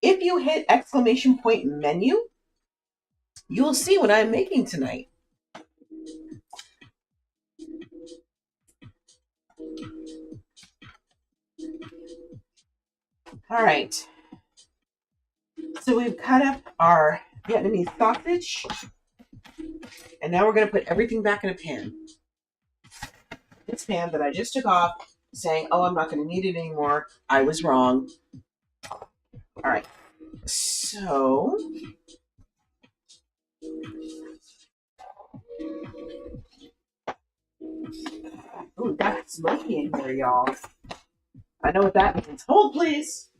Speaker 3: If you hit exclamation point menu, you'll see what I'm making tonight. All right. So we've cut up our Vietnamese sausage. And now we're going to put everything back in a pan. This pan that I just took off, saying, oh, I'm not going to need it anymore. I was wrong. All right. So... Ooh, that's smoky in here, y'all. I know what that means. Hold, please.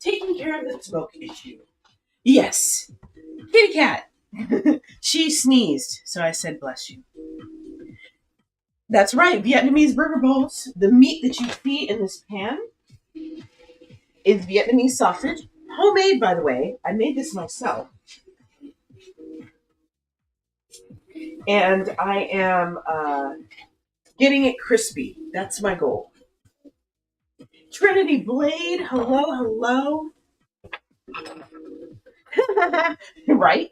Speaker 3: Taking care of the smoke issue. Yes. Kitty cat. She sneezed, so I said bless you. That's right, Vietnamese burger bowls. The meat that you see in this pan is Vietnamese sausage. Homemade, by the way. I made this myself. And I am getting it crispy. That's my goal. Trinity Blade, hello. Right?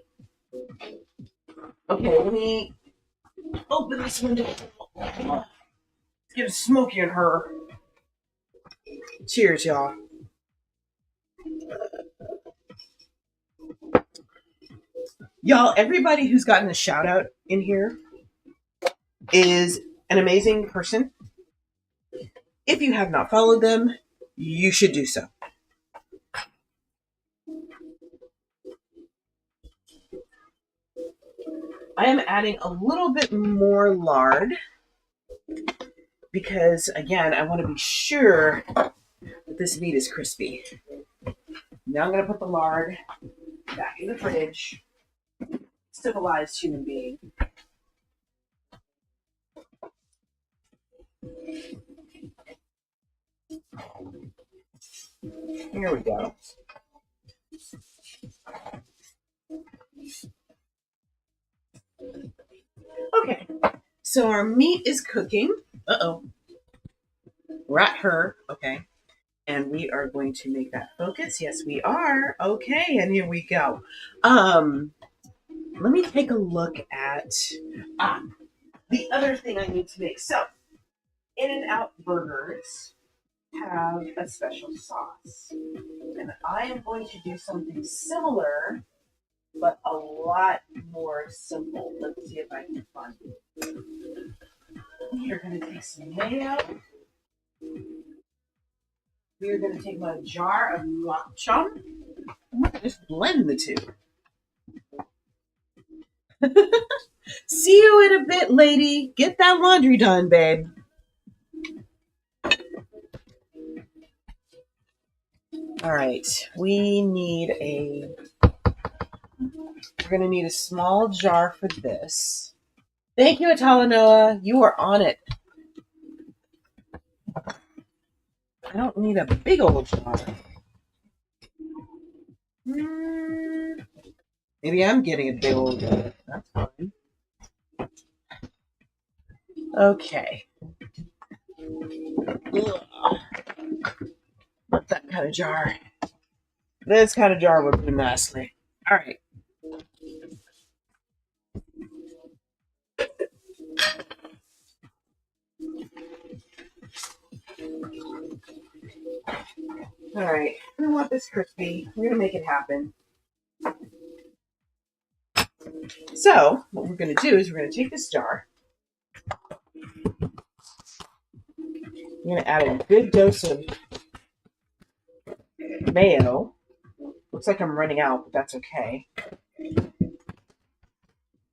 Speaker 3: Okay, let me open this window. It's getting smoky in her. Cheers, y'all. Y'all, everybody who's gotten a shout out in here is an amazing person. If you have not followed them, you should do so. I am adding a little bit more lard because, again, I want to be sure that this meat is crispy. Now I'm going to put the lard back in the fridge. Civilized human being. Here we go. Okay, so our meat is cooking. Uh-oh. We're at her. Okay. And we are going to make that focus. Yes, we are. Okay, and here we go. Let me take a look at the other thing I need to make. So, In-N-Out burgers have a special sauce. And I am going to do something similar, but a lot more simple. Let's see if I can find it. We're going to take some mayo. We are going to take my jar of nuoc chum. I'm going to just blend the two. See you in a bit, lady. Get that laundry done, babe. All right. We're going to need a small jar for this. Thank you, Atalanoa. You are on it. I don't need a big old jar. Maybe I'm getting a big old jar. That's fine. Okay. Not that kind of jar. This kind of jar would do nicely. All right. All right. We want this crispy. We're going to make it happen. So, what we're going to do is we're going to take this jar. We're going to add a good dose of mayo. Looks like I'm running out, but that's okay.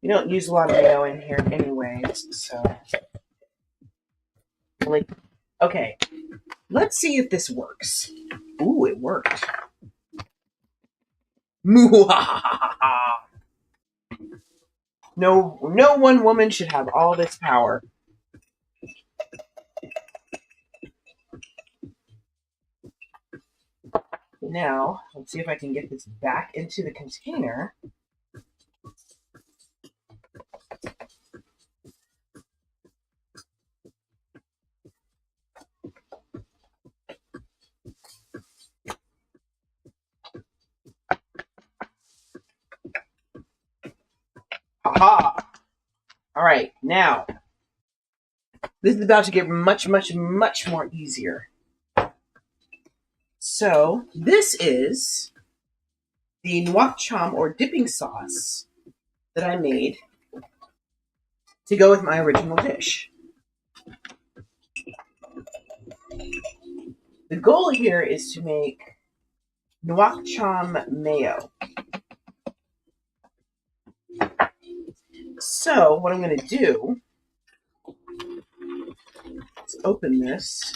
Speaker 3: You don't use a lot of mayo in here anyways, so. Okay. Let's see if this works. Ooh, it worked. No one woman should have all this power. Now, let's see if I can get this back into the container. Aha! All right, now, this is about to get much, much, much more easier. So, this is the nuoc cham or dipping sauce that I made to go with my original dish. The goal here is to make nuoc cham mayo. So what I'm going to do is open this.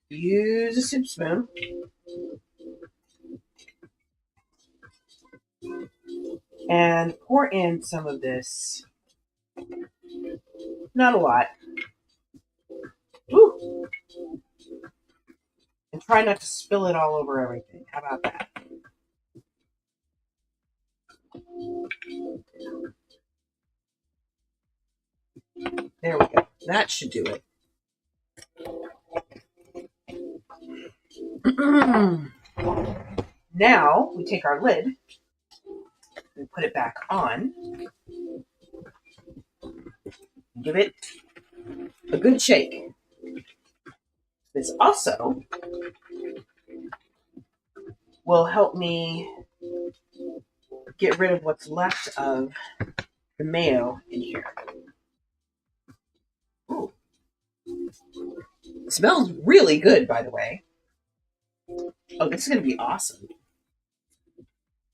Speaker 3: Use a soup spoon. And pour in some of this. Not a lot. Woo. And try not to spill it all over everything. How about that? There we go. That should do it. Now we take our lid and put it back on. Give it a good shake. This also will help me get rid of what's left of the mayo in here. Ooh. It smells really good, by the way. Oh, this is going to be awesome.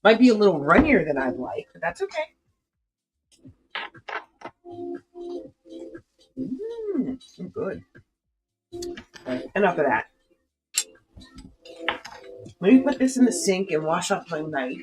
Speaker 3: Might be a little runnier than I'd like, but that's okay. Good. Right, enough of that. Let me put this in the sink and wash off my knife.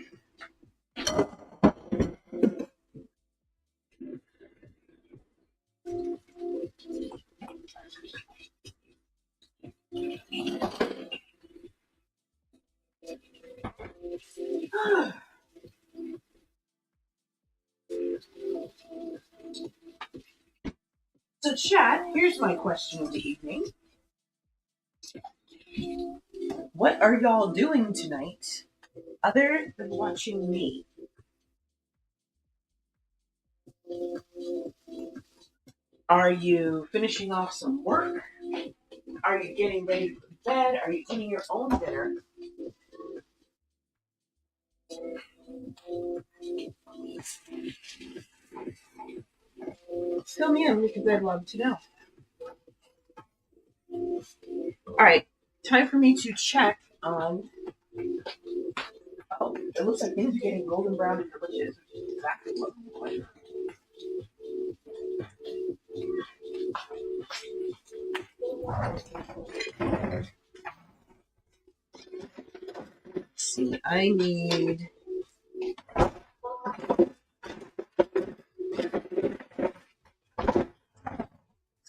Speaker 3: So, chat, here's my question of the evening. What are y'all doing tonight other than watching me? Are you finishing off some work? Are you getting ready to go to bed? Are you eating your own dinner? Fill me in because I'd love to know. All right, time for me to check on. Oh, it looks like things are getting golden brown and delicious, which is exactly what we want. Let's see, I need.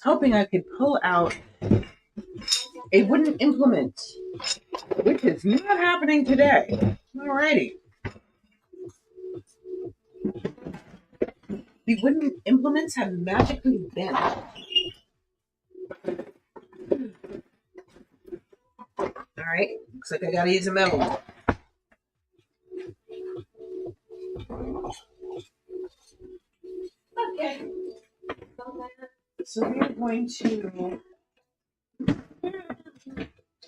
Speaker 3: Hoping I could pull out a wooden implement, which is not happening today. Alrighty. The wooden implements have magically bent. Alright, looks like I gotta use a metal one. Okay. So we're going to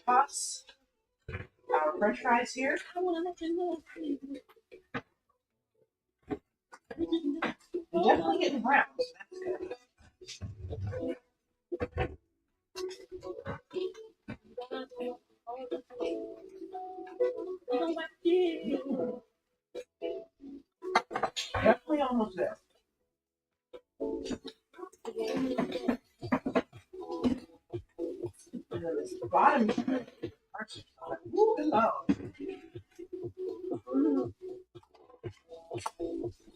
Speaker 3: toss our french fries here. They're definitely getting brown. That's good. Definitely almost there. And then this bottom parts are hello.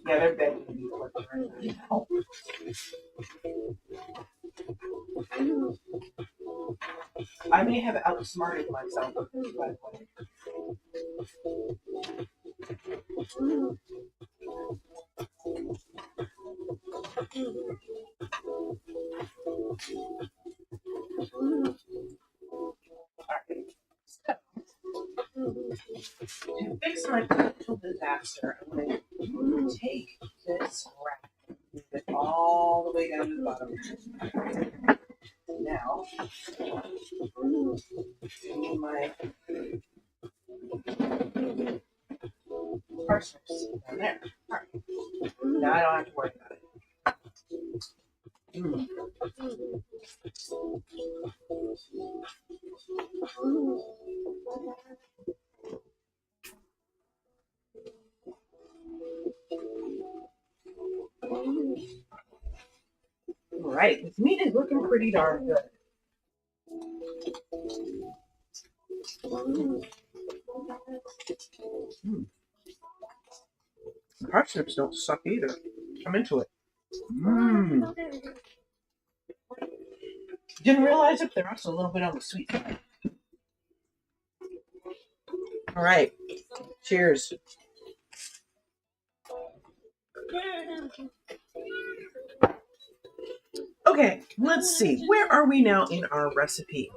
Speaker 3: Yeah, they're begging to be flipped right now. I may have outsmarted myself, by the way. Alright. So, to fix my potential disaster, I'm going to take this wrap and move it all the way down to the bottom. Now, I need my parsnips down there. All right. Now I don't have to worry about it. right, this meat is looking pretty darn good. The parsnips don't suck either. Come into it. Mmm. Didn't realize it. They're also a little bit on the sweet side. All right. Cheers. Okay, let's see. Where are we now in our recipe?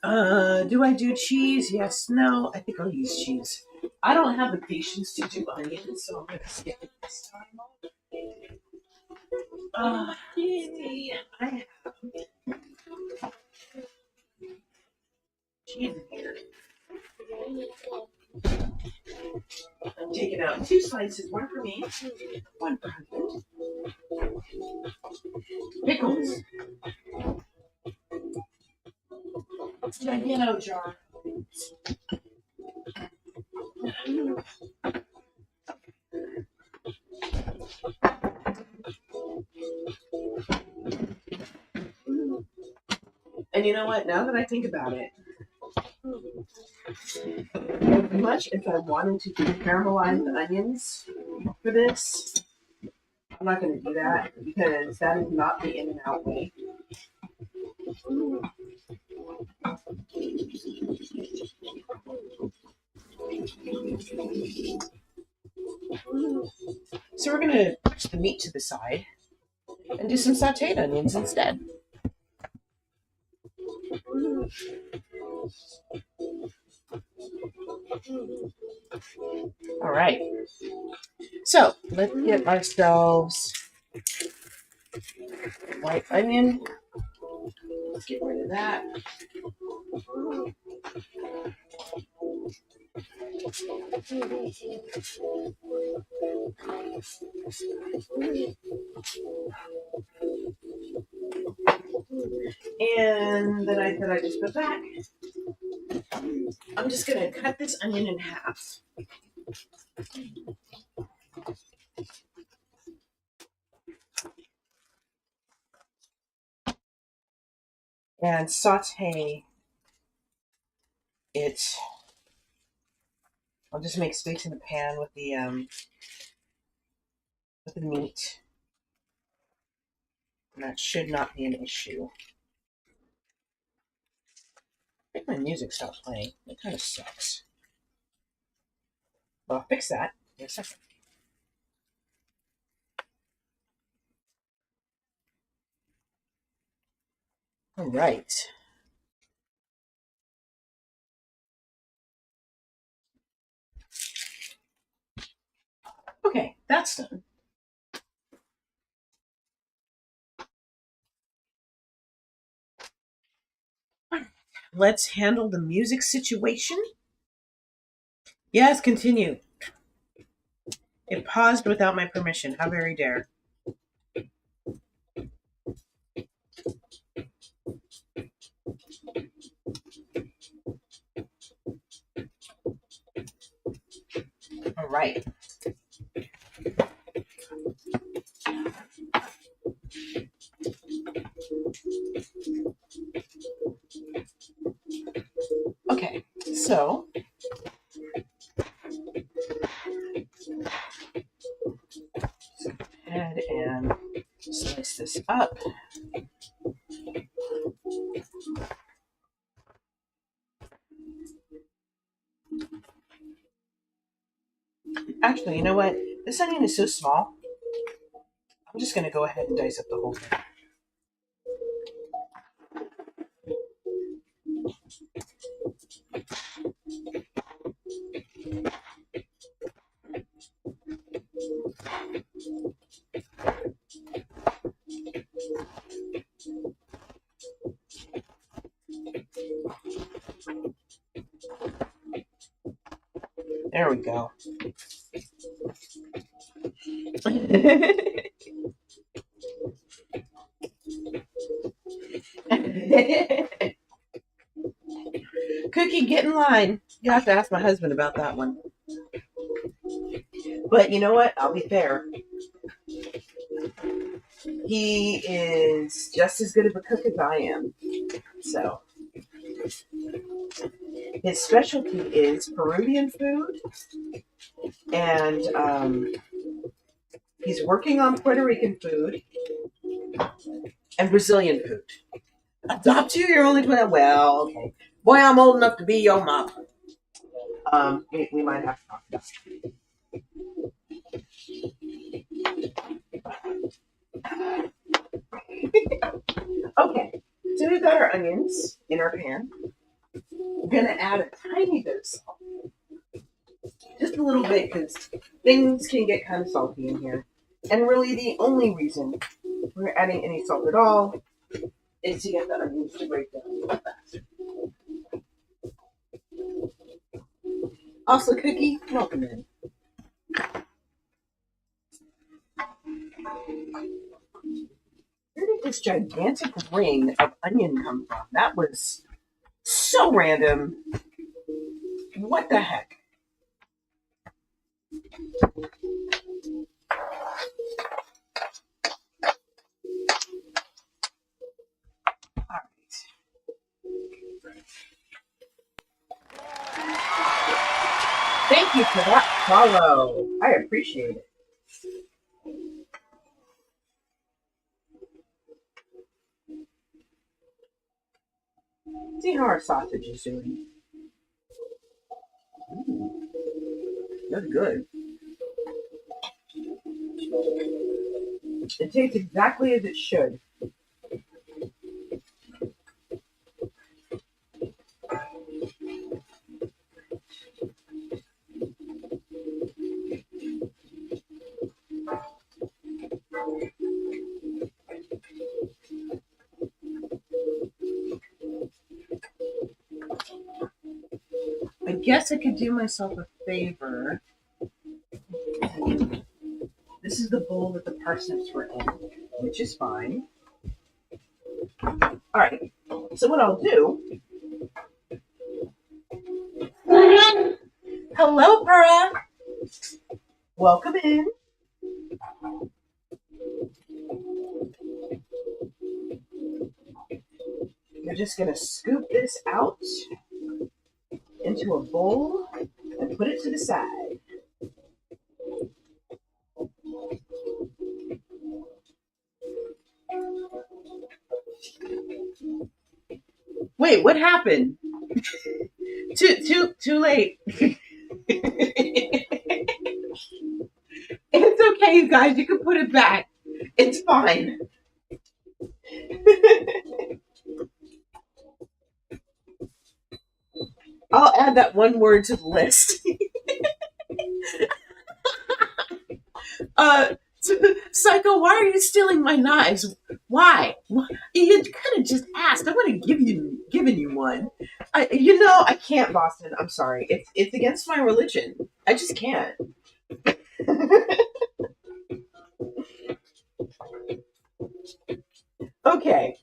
Speaker 3: Do I do cheese? Yes, no. I think I'll use cheese. I don't have the patience to do onions, so I'm going to skip it this time. I have cheese here. I'm taking out 2 slices, one for me, one for husband. Pickles. Giganto jar. And you know what? Now that I think about it, as much as I wanted to do caramelized onions for this, I'm not going to do that because that is not the in and out way. So we're going to push the meat to the side and do some sauteed onions instead. All right. So let's get ourselves white onion. Let's get rid of that. And then I just put back. I'm just going to cut this onion in half. And saute it. I'll just make space in the pan with the meat. And that should not be an issue. I think my music stopped playing. It kind of sucks. Well, I'll fix that in a second. All right. Okay, that's done. Let's handle the music situation. Yes, continue. It paused without my permission. How very dare. All right. Okay, so go ahead and slice this up. Actually, you know what? This onion is so small. I'm just going to go ahead and dice up the whole thing. There we go. Cookie, get in line. You have to ask my husband about that one. But you know what? I'll be fair. He is just as good of a cook as I am. So his specialty is Peruvian food, and he's working on Puerto Rican food and Brazilian food. Adopt you? You're only 20. Well, okay. Boy, I'm old enough to be your mom. We might have to talk about it. Okay, so we've got our onions in our pan. We're gonna add a tiny bit of salt, just a little bit, because things can get kind of salty in here. And really, the only reason we're adding any salt at all is to get the onions to break down a little faster. Also, Cookie, welcome in. Where did this gigantic ring of onion come from? That was so random. What the heck? All right. Thank you for that follow. I appreciate it. See how our sausage is doing. That's good. It tastes exactly as it should. I guess I could do myself a favor. This is the bowl that the parsnips were in, which is fine. All right, so what I'll do... Hello, Pura. Welcome in. We're just going to scoop this out into a bowl and put it to the side. Wait, what happened? Too late. It's okay, you guys. You can put it back. It's fine. I'll add that one word to the list. Psycho, why are you stealing my knives? Why? You could have just asked. I would have given you one. I can't, Boston. I'm sorry. It's against my religion. I just can't. Okay.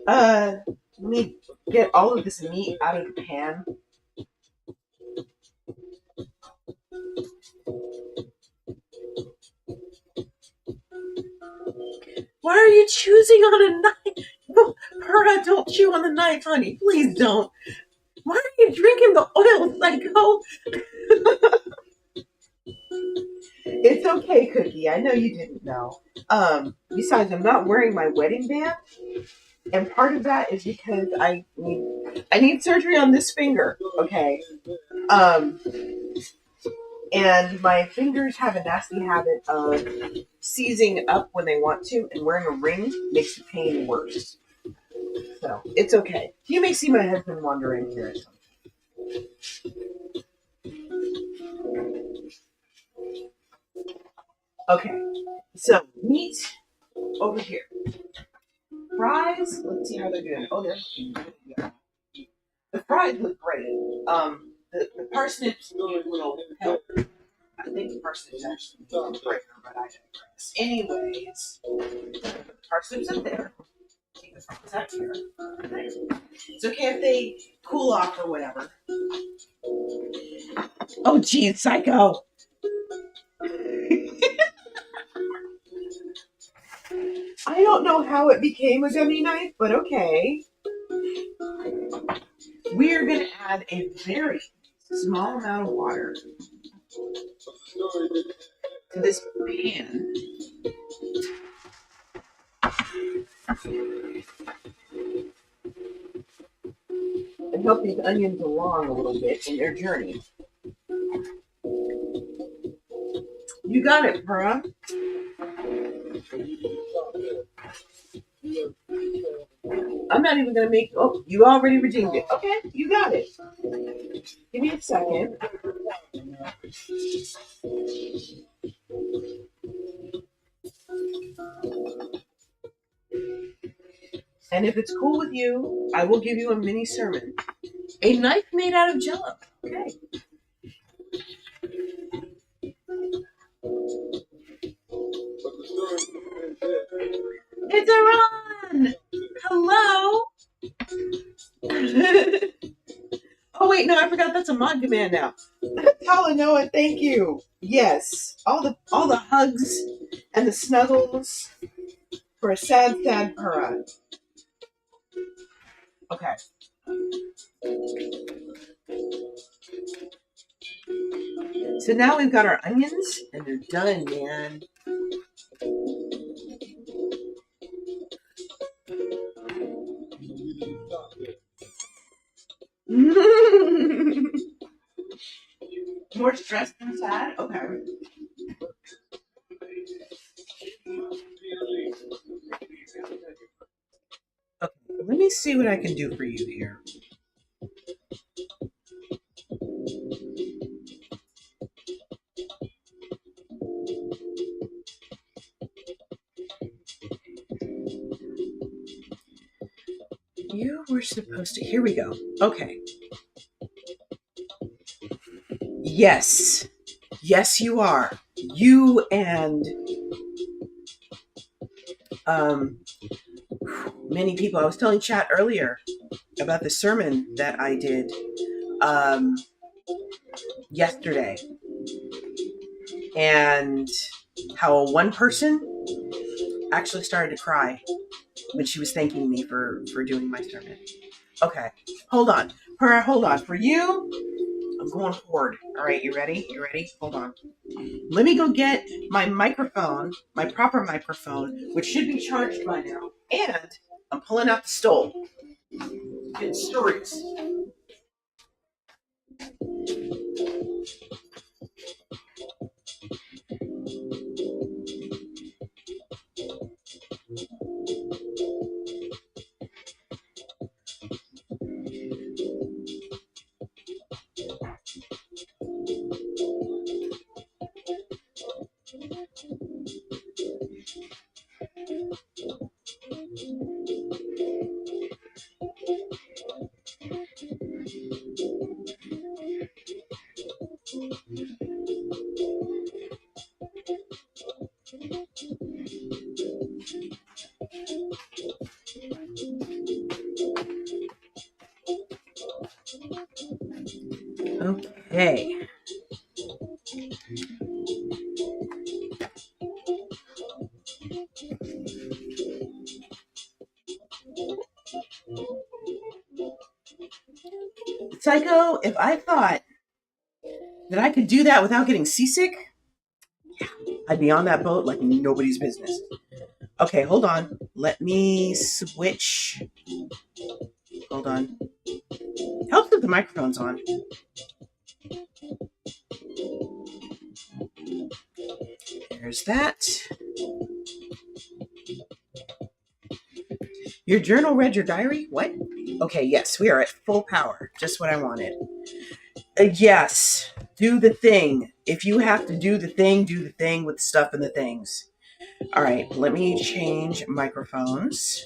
Speaker 3: Let me get all of this meat out of the pan. Why are you choosing on a knife? Pura, don't chew on the knife, honey. Please don't. Why are you drinking the oil, Psycho? It's okay, Cookie. I know you didn't know. Besides, I'm not wearing my wedding band, and part of that is because I need surgery on this finger. Okay. And my fingers have a nasty habit of seizing up when they want to, and wearing a ring makes the pain worse. So it's okay. You may see my husband wandering here at some point. Okay, so meat over here. Fries, let's see how they're doing. Oh, they're looking good. Yeah. The fries look great. The parsnips look a little help. I think the parsnips actually look great, but I digress. Anyways, parsnips up there. Is that here? It's okay if they cool off or whatever. Oh, geez, Psycho. don't know how it became a gummy knife, but okay. We're going to add a very small amount of water to this pan. And help these onions along a little bit in their journey. You got it, Pura. I'm not even going to make... Oh, you already redeemed it. Okay, you got it. Give me a second. And if it's cool with you, I will give you a mini sermon. A knife made out of Jello. Okay. It's Iran! Hello! Oh wait, no, I forgot that's a mod command now. Talanoa, thank you. Yes. All the hugs and the snuggles for a sad, sad Pura. Okay. So now we've got our onions and they're done, man. More stressed than sad? Okay. Okay, let me see what I can do for you here. You were supposed to... Here we go. Okay. Yes. Yes, you are. You and many people. I was telling chat earlier about the sermon that I did yesterday, and how one person actually started to cry when she was thanking me for doing my sermon. Okay, hold on. Hold on. For you, I'm going forward. All right, you ready? You ready? Hold on. Let me go get my microphone, my proper microphone, which should be charged by now. And I'm pulling out the stove. Good stories. Okay. Psycho, if I thought that I could do that without getting seasick, yeah, I'd be on that boat like nobody's business. Okay, hold on. Let me switch. Hold on. Helps if the microphone's on. There's that. Your journal read your diary? What? Okay, yes, we are at full power. Just what I wanted. Yes, do the thing. If you have to do the thing with stuff and the things. All right, let me change microphones.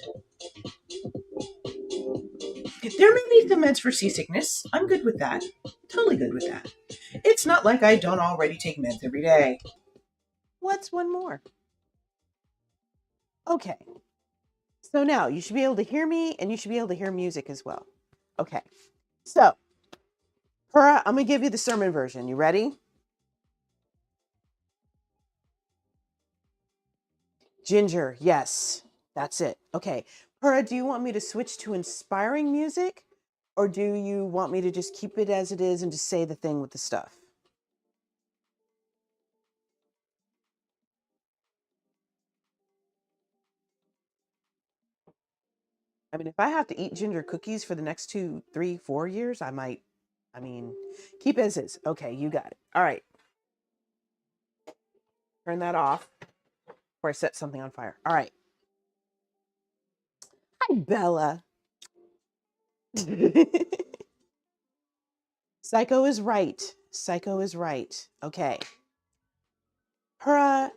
Speaker 3: There may be some meds for seasickness. I'm good with that. Totally good with that. It's not like I don't already take meds every day. What's one more? Okay. So now you should be able to hear me and you should be able to hear music as well. Okay. So, Pura, I'm going to give you the sermon version. You ready? Ginger, yes. That's it. Okay. Pura, do you want me to switch to inspiring music, or do you want me to just keep it as it is and just say the thing with the stuff? I mean, if I have to eat ginger cookies for the next 2, 3, 4 years, I might. I mean, keep as is. Okay, you got it. All right. Turn that off before I set something on fire. All right. Hi, Bella. Psycho is right. Psycho is right. Okay. Pura,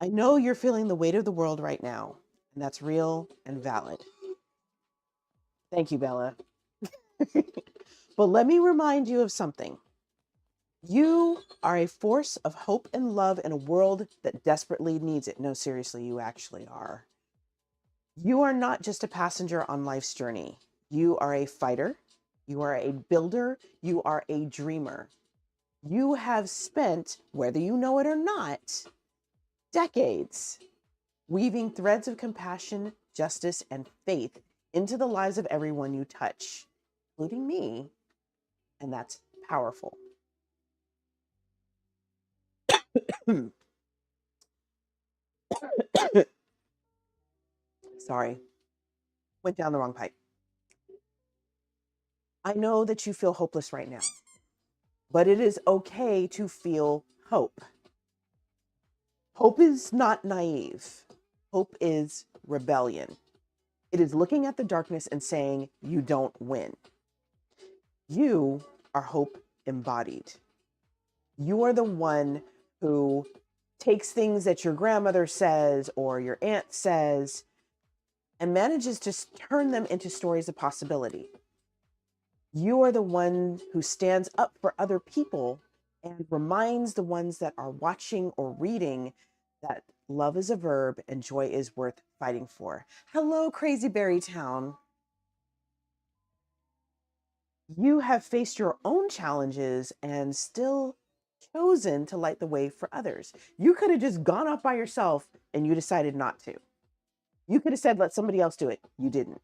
Speaker 3: I know you're feeling the weight of the world right now, and that's real and valid. Thank you, Bella. But let me remind you of something. You are a force of hope and love in a world that desperately needs it. No, seriously, you actually are. You are not just a passenger on life's journey. You are a fighter. You are a builder. You are a dreamer. You have spent, whether you know it or not, decades weaving threads of compassion, justice, and faith into the lives of everyone you touch, including me, and that's powerful. Sorry, went down the wrong pipe. I know that you feel hopeless right now, but it is okay to feel hope. Hope is not naive. Hope is rebellion. It is looking at the darkness and saying, you don't win. You are hope embodied. You are the one who takes things that your grandmother says or your aunt says and manages to turn them into stories of possibility. You are the one who stands up for other people and reminds the ones that are watching or reading that love is a verb and joy is worth fighting for. Hello, Crazy Berry Town. You have faced your own challenges and still chosen to light the way for others. You could have just gone off by yourself and you decided not to. You could have said, let somebody else do it. You didn't.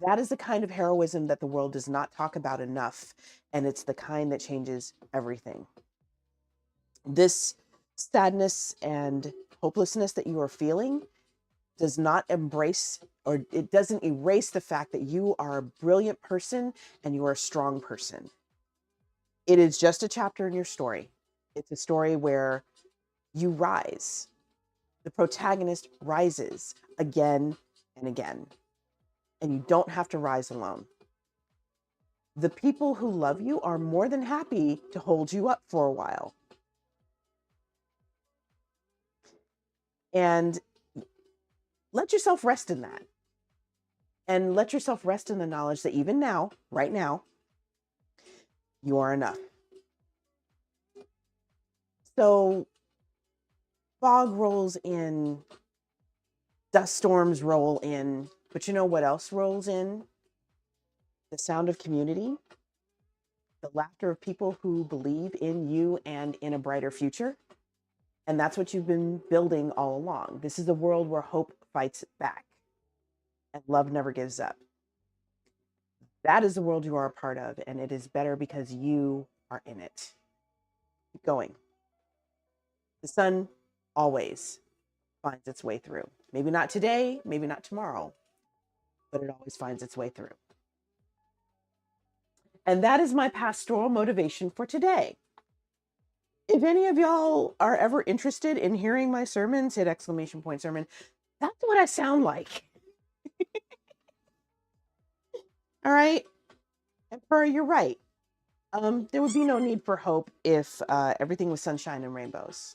Speaker 3: That is the kind of heroism that the world does not talk about enough. And it's the kind that changes everything. This sadness and hopelessness that you are feeling does not embrace, or it doesn't erase the fact that you are a brilliant person and you are a strong person. It is just a chapter in your story. It's a story where you rise. The protagonist rises again and again. And you don't have to rise alone. The people who love you are more than happy to hold you up for a while. And let yourself rest in that. And let yourself rest in the knowledge that even now, right now, you are enough. So fog rolls in, dust storms roll in, but you know what else rolls in? The sound of community, the laughter of people who believe in you and in a brighter future. And that's what you've been building all along. This is a world where hope fights back and love never gives up. That is the world you are a part of, and it is better because you are in it. Keep going. The sun always finds its way through. Maybe not today, maybe not tomorrow, but it always finds its way through. And that is my pastoral motivation for today. If any of y'all are ever interested in hearing my sermons, hit exclamation point sermon. That's what I sound like. All right. And Pura, you're right. There would be no need for hope if everything was sunshine and rainbows.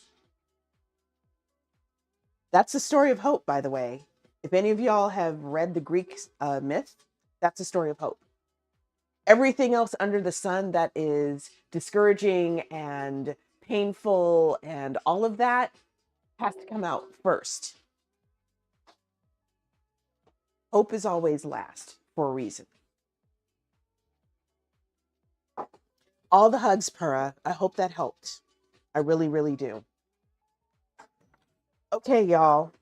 Speaker 3: That's the story of hope, by the way. If any of y'all have read the Greek myth, that's the story of hope. Everything else under the sun that is discouraging and painful and all of that has to come out first. Hope is always last for a reason. All the hugs, Pura. I hope that helped. I really, really do. Okay, y'all.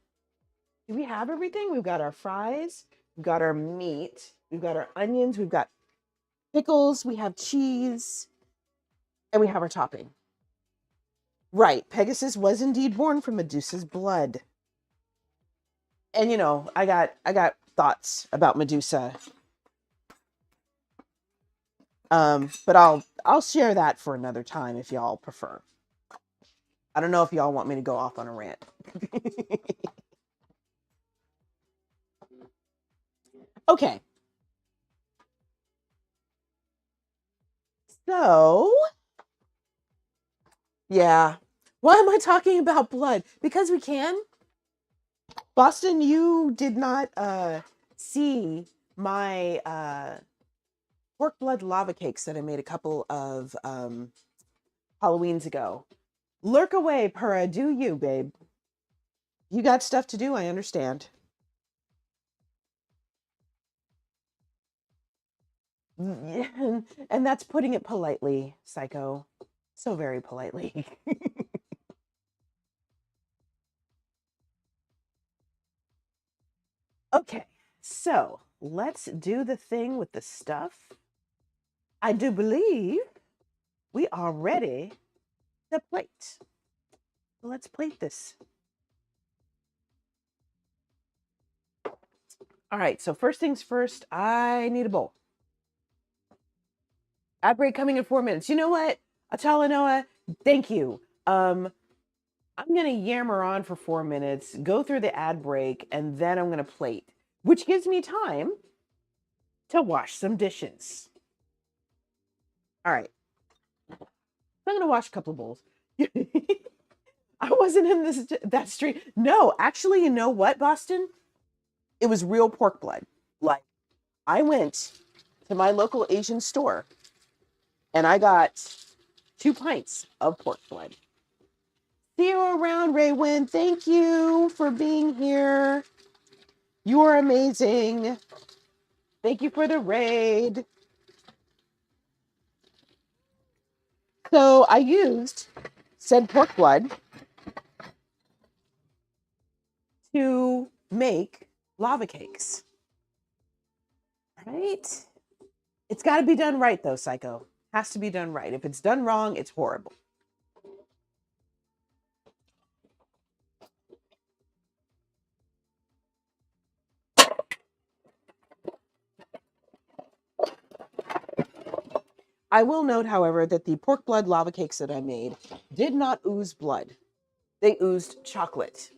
Speaker 3: Do we have everything? We've got our fries, we've got our meat, we've got our onions, we've got pickles, we have cheese, and we have our topping. Right, Pegasus was indeed born from Medusa's blood. And you know, I got thoughts about Medusa. But I'll share that for another time if y'all prefer. I don't know if y'all want me to go off on a rant. Okay. So, yeah. Why am I talking about blood? Because we can. Boston, you did not see my pork blood lava cakes that I made a couple of Halloweens ago. Lurk away, Purra. Do you, babe? You got stuff to do, I understand. And that's putting it politely, Psycho. So very politely. Okay, so let's do the thing with the stuff. I do believe we are ready to plate. Let's plate this. All right, so first things first, I need a bowl. Ad break coming in 4 minutes. You know what? Atala Noah, thank you. I'm gonna yammer on for 4 minutes, go through the ad break, and then I'm gonna plate, which gives me time to wash some dishes. All right. I'm gonna wash a couple of bowls. I wasn't in that stream. No, actually, you know what, Boston? It was real pork blood. Like, I went to my local Asian store and I got 2 pints of pork blood. See you around, Raywin. Thank you for being here. You are amazing. Thank you for the raid. So I used said pork blood to make lava cakes. Right? It's got to be done right, though, Psycho. Has to be done right. If it's done wrong, it's horrible. I will note, however, that the pork blood lava cakes that I made did not ooze blood. They oozed chocolate.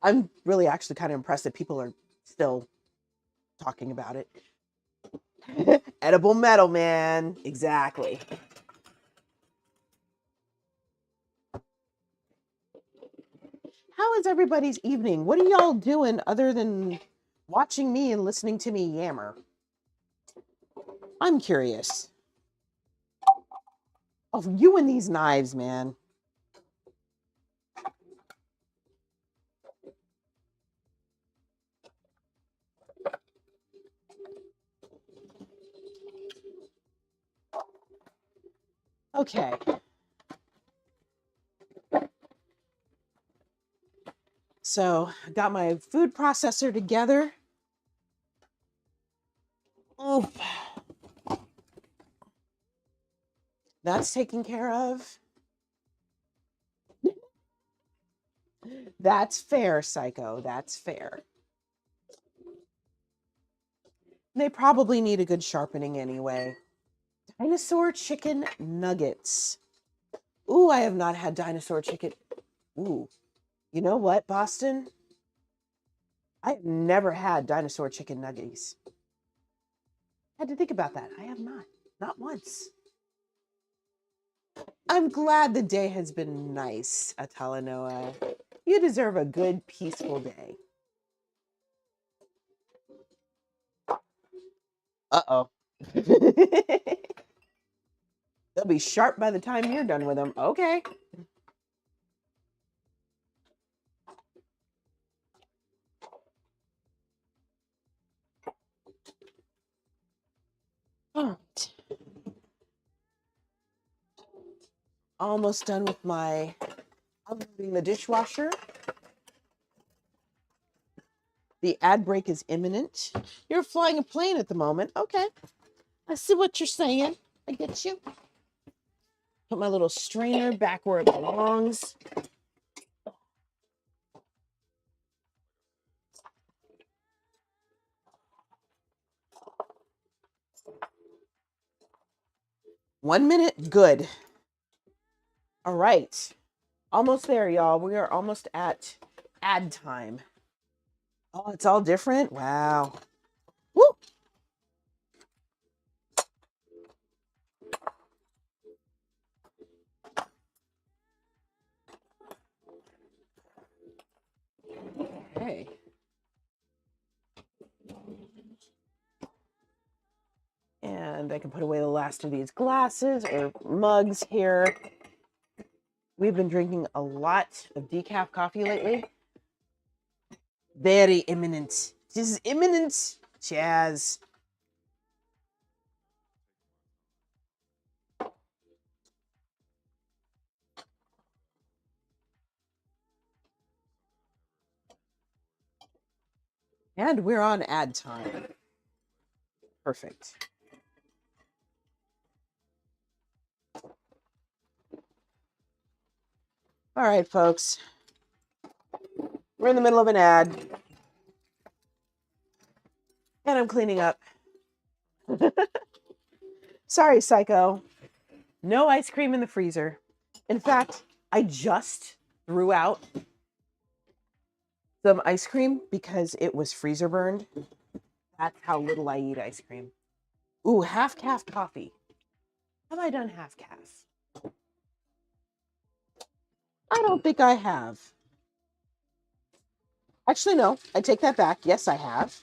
Speaker 3: I'm really actually kind of impressed that people are still talking about it. Edible metal, man. Exactly. How is everybody's evening? What are y'all doing other than watching me and listening to me yammer? I'm curious. Oh, you and these knives, man. Okay. So I got my food processor together. Oh, that's taken care of. That's fair, Psycho. That's fair. They probably need a good sharpening anyway. Dinosaur chicken nuggets. Ooh, I have not had dinosaur chicken. Ooh, you know what, Boston? I've never had dinosaur chicken nuggets. I had to think about that. I have not once. I'm glad the day has been nice, Atalanoa. You deserve a good, peaceful day. Uh-oh. They'll be sharp by the time you're done with them. Okay. All right. Almost done with my Unloading the dishwasher. The ad break is imminent. You're flying a plane at the moment. Okay. I see what you're saying. I get you. Put my little strainer back where it belongs. One minute. Good. All right. Almost there, y'all. We are almost at ad time. Oh, it's all different? Wow. Woo! Okay. And I can put away the last of these glasses or mugs here. We've been drinking a lot of decaf coffee lately. Very imminent. This is imminent. Cheers. And we're on ad time. Perfect. All right, folks. We're in the middle of an ad. And I'm cleaning up. Sorry, psycho. No ice cream in the freezer. In fact, I just threw out some ice cream because it was freezer burned. That's how little I eat ice cream. Ooh, half calf coffee. Have I done half calf? I don't think I have. Actually, no, I take that back. Yes, I have.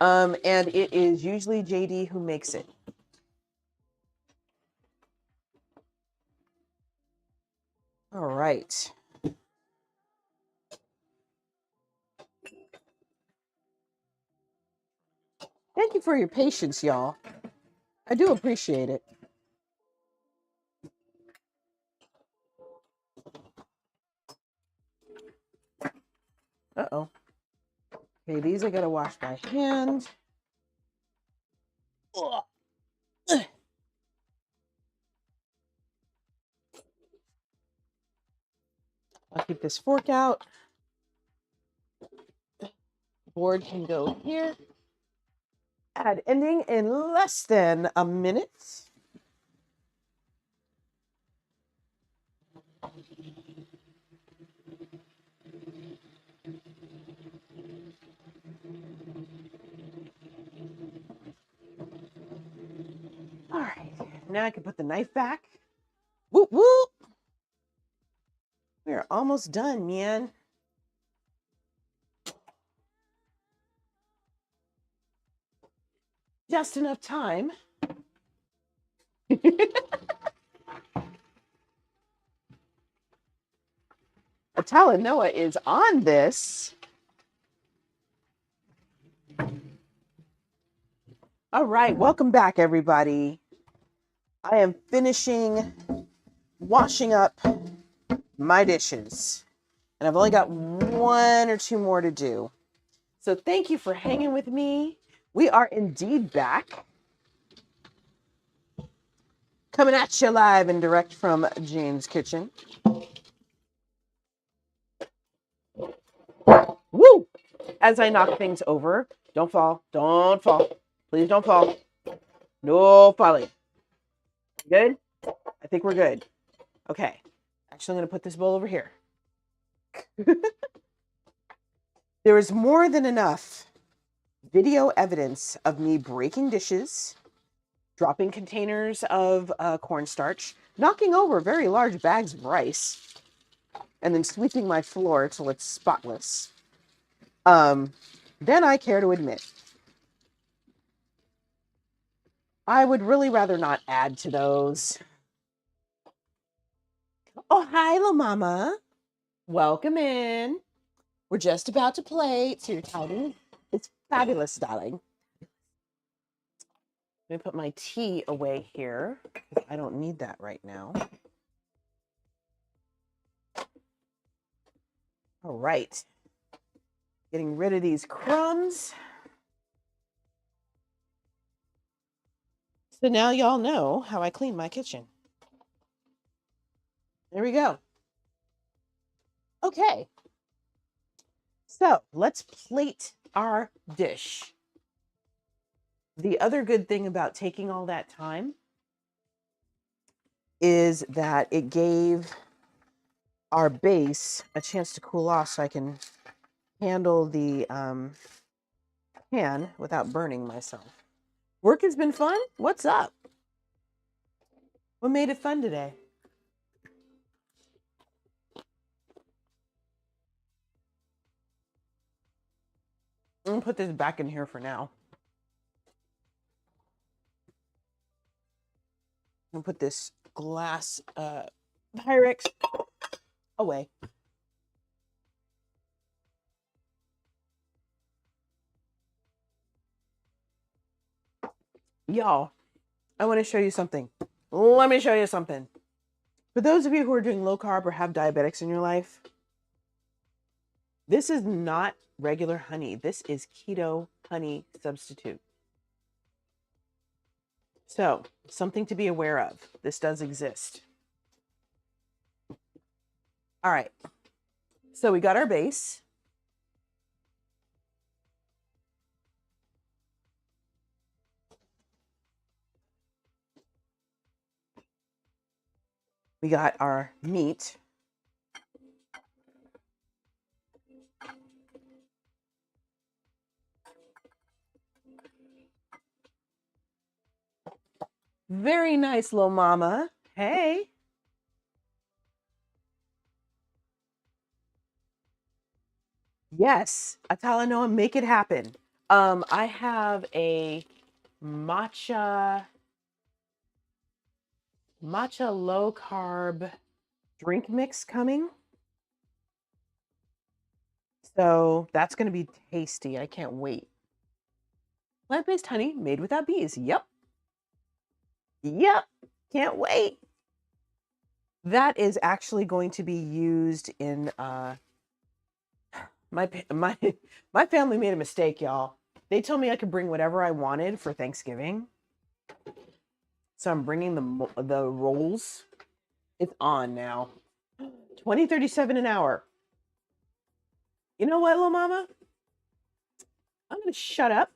Speaker 3: And it is usually JD who makes it. All right. Thank you for your patience, y'all. I do appreciate it. Uh-oh. Okay, these I gotta wash by hand. Ugh. I'll keep this fork out. Board can go here. Ad ending in less than a minute. All right, now I can put the knife back. Whoop, whoop. We're almost done, man. Just enough time. Talanoa is on this. All right, welcome back, everybody. I am finishing washing up my dishes, and I've only got one or two more to do. So thank you for hanging with me. We are indeed back. Coming at you live and direct from Jane's kitchen. Woo! As I knock things over. Don't fall. Don't fall. Please don't fall. No falling. Good? I think we're good. Okay. Actually, I'm going to put this bowl over here. There is more than enough video evidence of me breaking dishes, dropping containers of cornstarch, knocking over very large bags of rice, and then sweeping my floor till it's spotless. Then I care to admit. I would really rather not add to those. Oh, hi, La Mama. Welcome in. We're just about to play. So your timing is fabulous, darling. Let me put my tea away here because I don't need that right now. All right. Getting rid of these crumbs. So now y'all know how I clean my kitchen. There we go. Okay. So let's plate our dish. The other good thing about taking all that time is that it gave our base a chance to cool off so I can handle the pan without burning myself. Work has been fun? What's up? What made it fun today? I'm gonna put this back in here for now. I'm gonna put this glass Pyrex away. Y'all, I want to show you something. Let me show you something. For those of you who are doing low carb or have diabetics in your life, this is not regular honey. This is keto honey substitute. So, something to be aware of. This does exist. All right. So we got our base. We got our meat. Very nice, little mama. Hey. Yes, Atalanoa, make it happen. I have a matcha low carb drink mix coming. So that's going to be tasty. I can't wait. Plant-based honey made without bees. Yep. Yep. Can't wait. That is actually going to be used in my family made a mistake, y'all. They told me I could bring whatever I wanted for Thanksgiving. So I'm bringing the rolls. It's on now. $20.37 an hour. You know what, little mama? I'm going to shut up.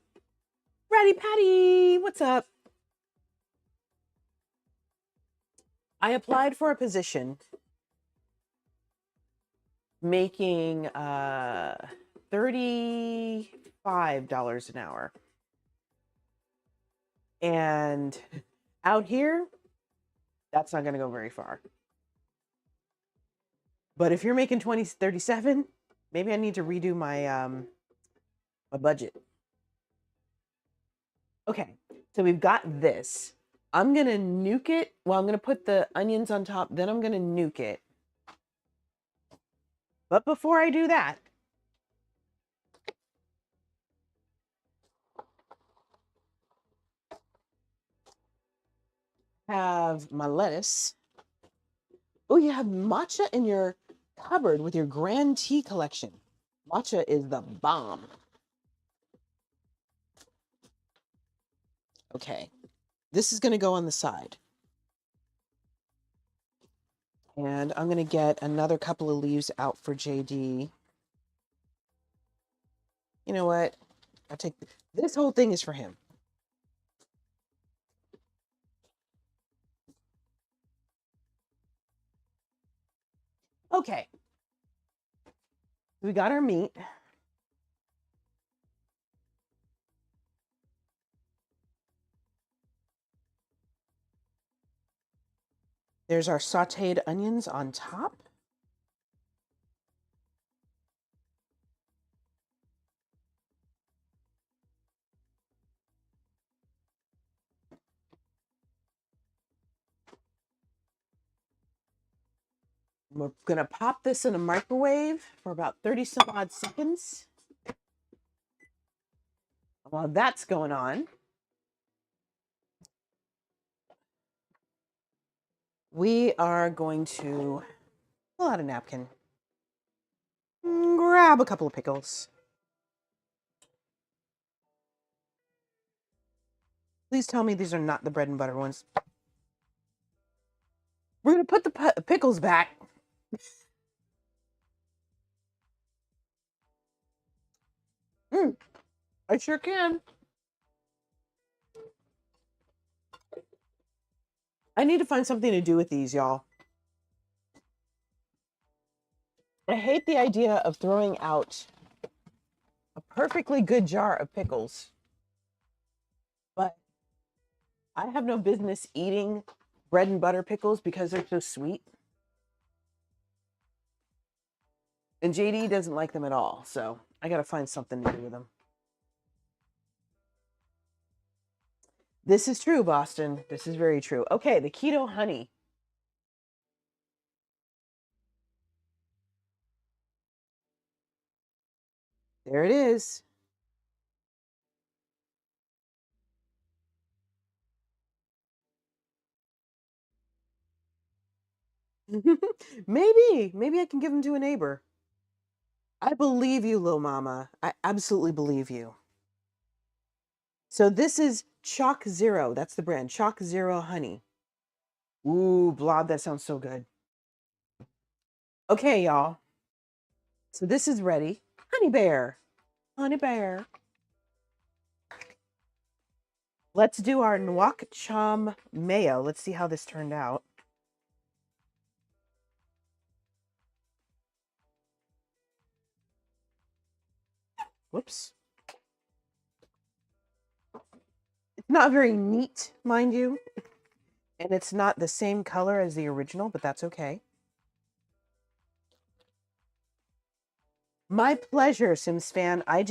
Speaker 3: Ratty Patty, what's up? I applied for a position making $35 an hour. And out here, that's not going to go very far. But if you're making $20.37, maybe I need to redo my my budget. Okay, so we've got this. I'm going to nuke it. Well, I'm going to put the onions on top, then I'm going to nuke it. But before I do that, have my lettuce. Oh, you have matcha in your cupboard with your grand tea collection. Matcha is the bomb. Okay, this is going to go on the side. And I'm going to get another couple of leaves out for JD. You know what? I'll take this whole thing is for him. Okay. We got our meat. There's our sauteed onions on top. We're going to pop this in a microwave for about 30 some odd seconds. While that's going on, We are going to pull out a napkin, grab a couple of pickles. Please tell me these are not the bread and butter ones. We're going to put the pickles back. I sure can. I need to find something to do with these, y'all. I hate the idea of throwing out a perfectly good jar of pickles, but I have no business eating bread and butter pickles because they're so sweet. And JD doesn't like them at all, so I got to find something to do with them. This is true, Boston. This is very true. Okay, the keto honey. There it is. Maybe I can give them to a neighbor. I believe you, Lil Mama. I absolutely believe you. So this is Chalk Zero. That's the brand. Chalk Zero Honey. Ooh, Blob, that sounds so good. Okay, y'all. So this is ready. Honey Bear. Honey Bear. Let's do our Nuoc Cham mayo. Let's see how this turned out. Whoops. It's not very neat, mind you. And it's not the same color as the original, but that's okay. My pleasure, Sims fan. I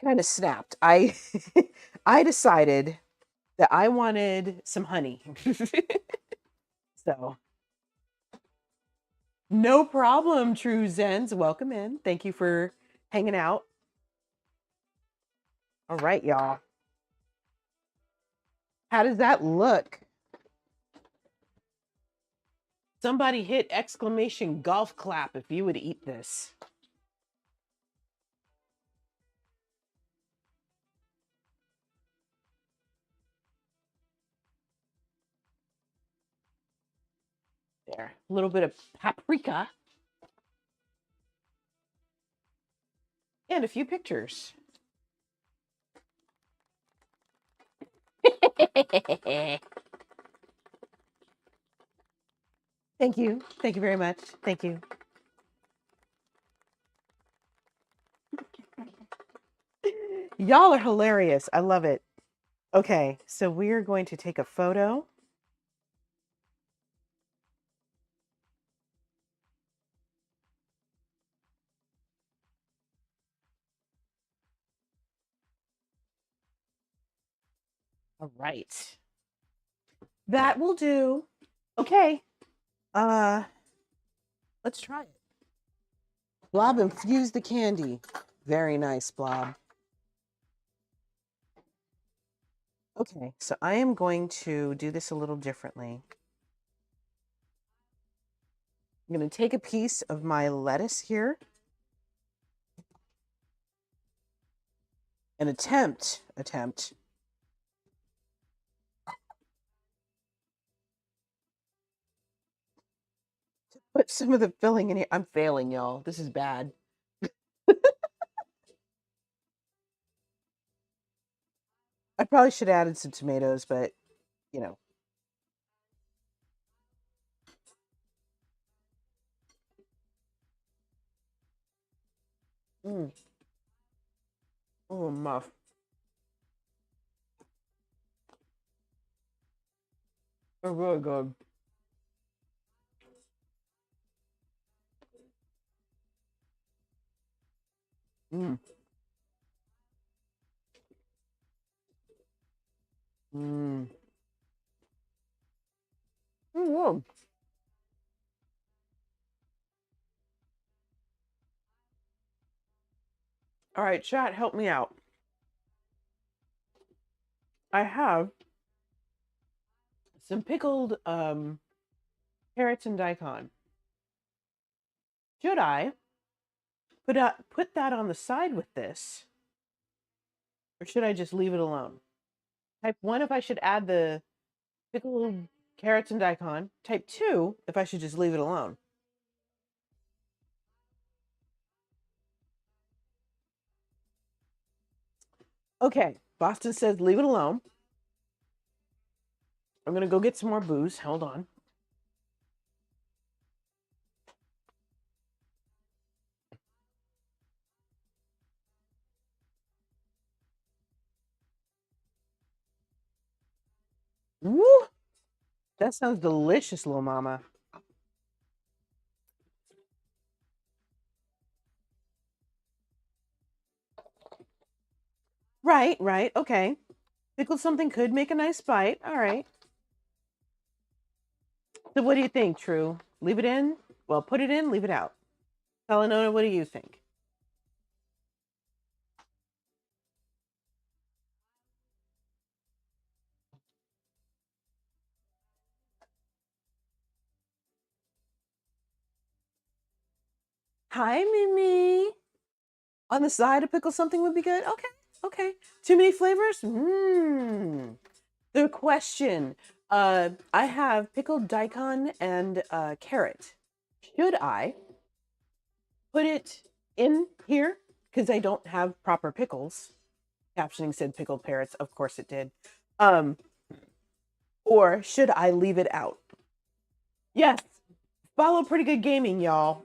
Speaker 3: kind of snapped. I decided that I wanted some honey. So no problem, True Zens. Welcome in. Thank you for hanging out. All right, y'all. How does that look? Somebody hit exclamation golf clap if you would eat this. There, a little bit of paprika. And a few pictures. Thank you. Thank you very much. Thank you. Y'all are hilarious. I love it. Okay, so we are going to take a photo. All right. That will do. Okay. Let's try it. Blob, infuse the candy. Very nice, Blob. Okay, so I am going to do this a little differently. I'm going to take a piece of my lettuce here and attempt to put some of the filling in here. I'm failing, y'all. This is bad. I probably should have added some tomatoes, but you know. Oh, muff. They're really good. Mm. Mm. Mm. All right, chat, help me out. I have some pickled carrots and daikon. Should I put that on the side with this? Or should I just leave it alone? Type 1 if I should add the pickled carrots and daikon. Type 2 if I should just leave it alone. Okay, Boston says leave it alone. I'm going to go get some more booze. Hold on. Woo! That sounds delicious, little mama. Right, right. Okay. Pickled something could make a nice bite. All right. So what do you think, True? Leave it in? Well, put it in, leave it out. Telenona, what do you think? Hi, Mimi. On the side, a pickle something would be good. Okay, okay. Too many flavors? The question. I have pickled daikon and carrot. Should I put it in here? Because I don't have proper pickles. Captioning said pickled carrots. Of course it did. Or should I leave it out? Yes. Follow Pretty Good Gaming, y'all.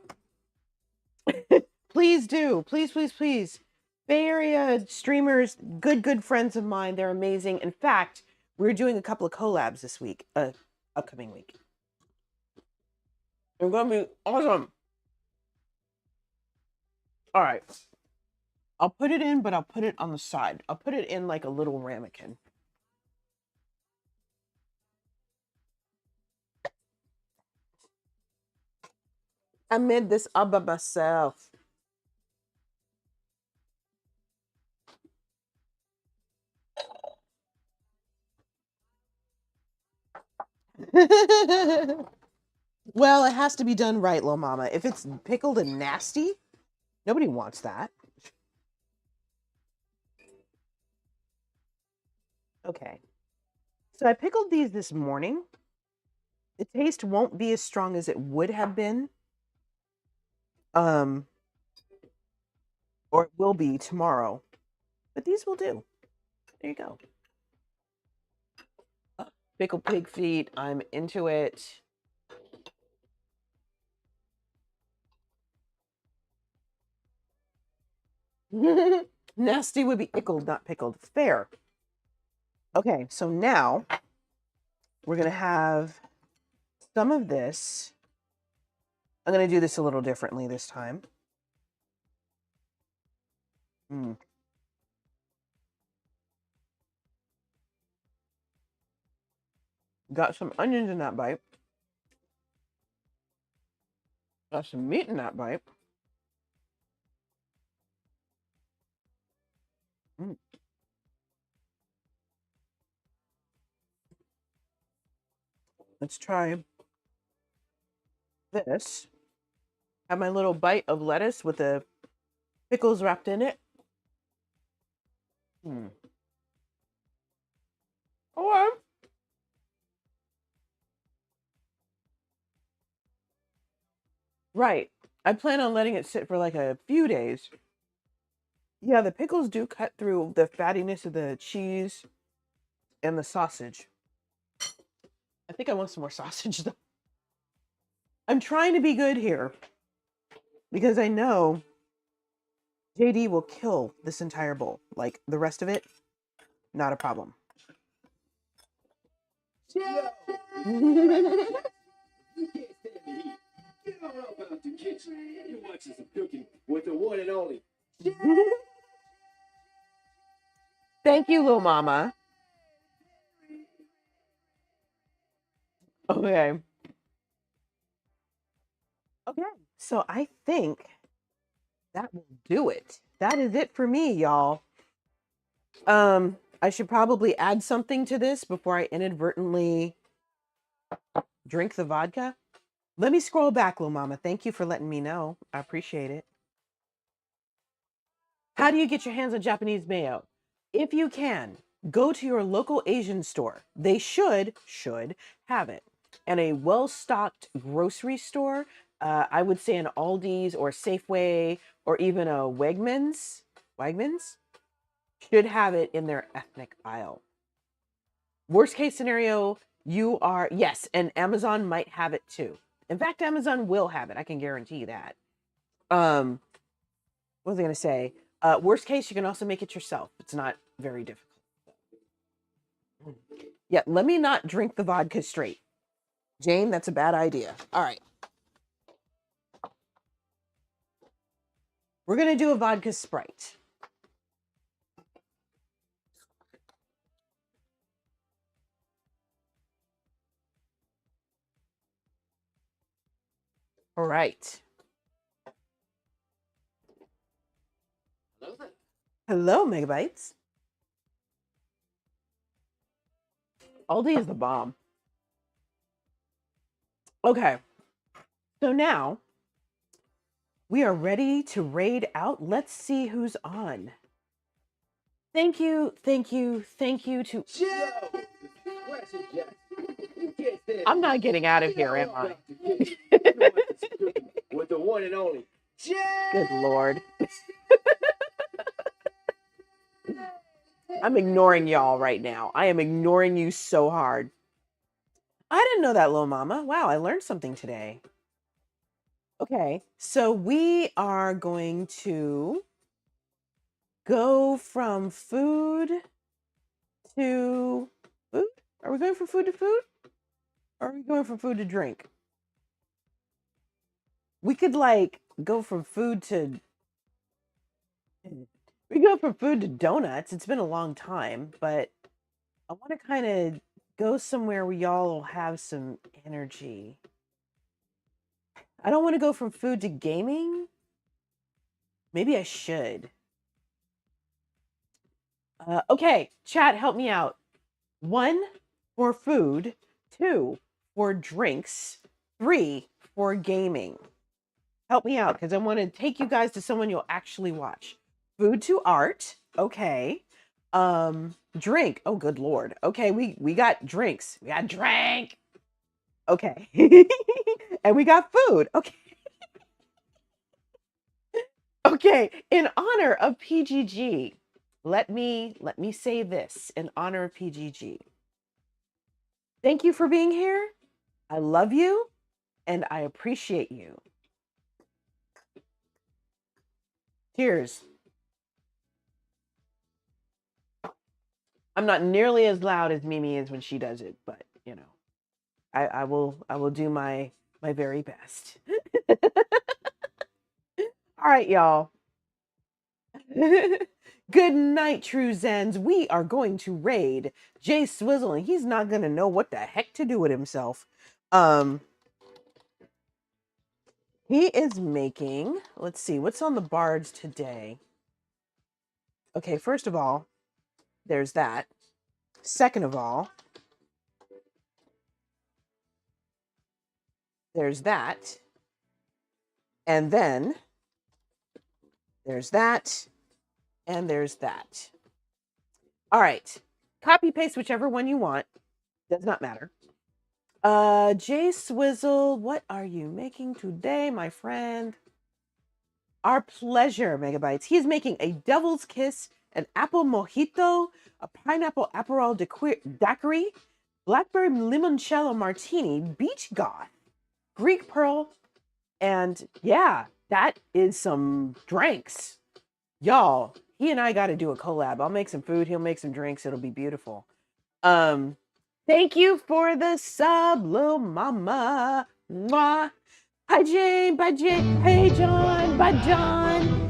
Speaker 3: Please do. Please, please, please. Bay Area streamers, good friends of mine. They're amazing. In fact, we're doing a couple of collabs this week, upcoming week. They're going to be awesome. All right. I'll put it in, but I'll put it on the side. I'll put it in like a little ramekin. I made this all by myself. Well, it has to be done right, little mama. If it's pickled and nasty, nobody wants that. Okay. So I pickled these this morning. The taste won't be as strong as it would have been. Or it will be tomorrow. But these will do. There you go. Pickled pig feet. I'm into it. Nasty would be pickled, not pickled. Fair. Okay, so now we're going to have some of this. I'm going to do this a little differently this time. Got some onions in that bite. Got some meat in that bite. Let's try this. Have my little bite of lettuce with the pickles wrapped in it. Or right. I plan on letting it sit for like a few days. Yeah, the pickles do cut through the fattiness of the cheese and the sausage. I think I want some more sausage though. I'm trying to be good here because I know JD will kill this entire bowl. Like the rest of it, not a problem.
Speaker 4: You can't stand the heat. Get on up out the kitchen. You're watching some cooking with the one and only.
Speaker 3: Thank you, little mama. Okay. Okay. So I think that will do it. That is it for me, y'all. I should probably add something to this before I inadvertently drink the vodka. Let me scroll back, little mama. Thank you for letting me know. I appreciate it. How do you get your hands on Japanese mayo? If you can, go to your local Asian store. They should have it. And a well-stocked grocery store, I would say an Aldi's or Safeway or even a Wegmans, should have it in their ethnic aisle. Worst case scenario, yes, and Amazon might have it too. In fact, Amazon will have it. I can guarantee that. What was I going to say? Worst case, you can also make it yourself. It's not very difficult. Yeah, let me not drink the vodka straight. Jane, that's a bad idea. All right. We're going to do a vodka Sprite. All right.
Speaker 4: Hello there.
Speaker 3: Hello, Megabytes. Aldi is the bomb. Okay. So now we are ready to raid out. Let's see who's on. Thank you to... I'm not getting out of here, am I?
Speaker 4: With the one and only
Speaker 3: Good Lord. I'm ignoring y'all right now. I am ignoring you so hard. I didn't know that, little mama. Wow, I learned something today. Okay, so we are going to go from food to food. Are we going from food to food? Or are we going from food to drink? We could like go from food to... We go from food to donuts. It's been a long time, but I want to kind of go somewhere where y'all will have some energy. I don't want to go from food to gaming. Maybe I should. Okay, chat, help me out. 1 for food, 2 for drinks, 3 for gaming. Help me out because I want to take you guys to someone you'll actually watch. Food to art. Okay. Drink. Oh, good Lord. Okay, we got drinks. We got drink. Okay. And we got food. Okay. Okay, in honor of PGG, let me say this in honor of PGG. Thank you for being here. I love you and I appreciate you. Cheers. I'm not nearly as loud as Mimi is when she does it, but you know, I will do my very best. All right, y'all. Good night, true Zens. We are going to raid Jay Swizzle, and he's not gonna know what the heck to do with himself. He is making, let's see, what's on the bards today? Okay, first of all, there's that. Second of all, there's that. And then there's that. And there's that. All right. Copy paste whichever one you want. Does not matter. Jay Swizzle, what are you making today, my friend? Our pleasure, Megabytes. He is making a devil's kiss, an apple mojito, a pineapple aperol daiquiri, blackberry limoncello martini, beach goth, Greek pearl, and yeah, that is some drinks. Y'all, he and I got to do a collab. I'll make some food. He'll make some drinks. It'll be beautiful. Thank you for the sub, little mama. Mwah. Hi, Jane. Bye, Jane. Hey, John. Bye, John.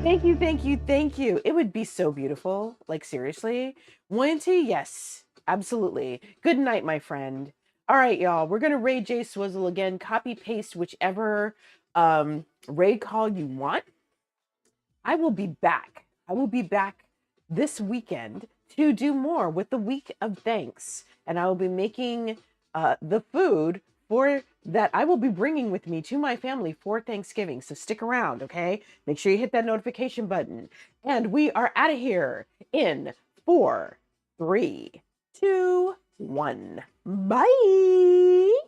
Speaker 3: Thank you. It would be so beautiful. Like, seriously. Warranty? Yes, absolutely. Good night, my friend. All right, y'all. We're going to raid Jay Swizzle again. Copy, paste whichever raid call you want. I will be back. This weekend to do more with the Week of Thanks. And I will be making
Speaker 5: the food for that I will be bringing with me to my family for Thanksgiving. So stick around, okay? Make sure you hit that notification button. And we are out of here in 4, 3, 2, 1. Bye.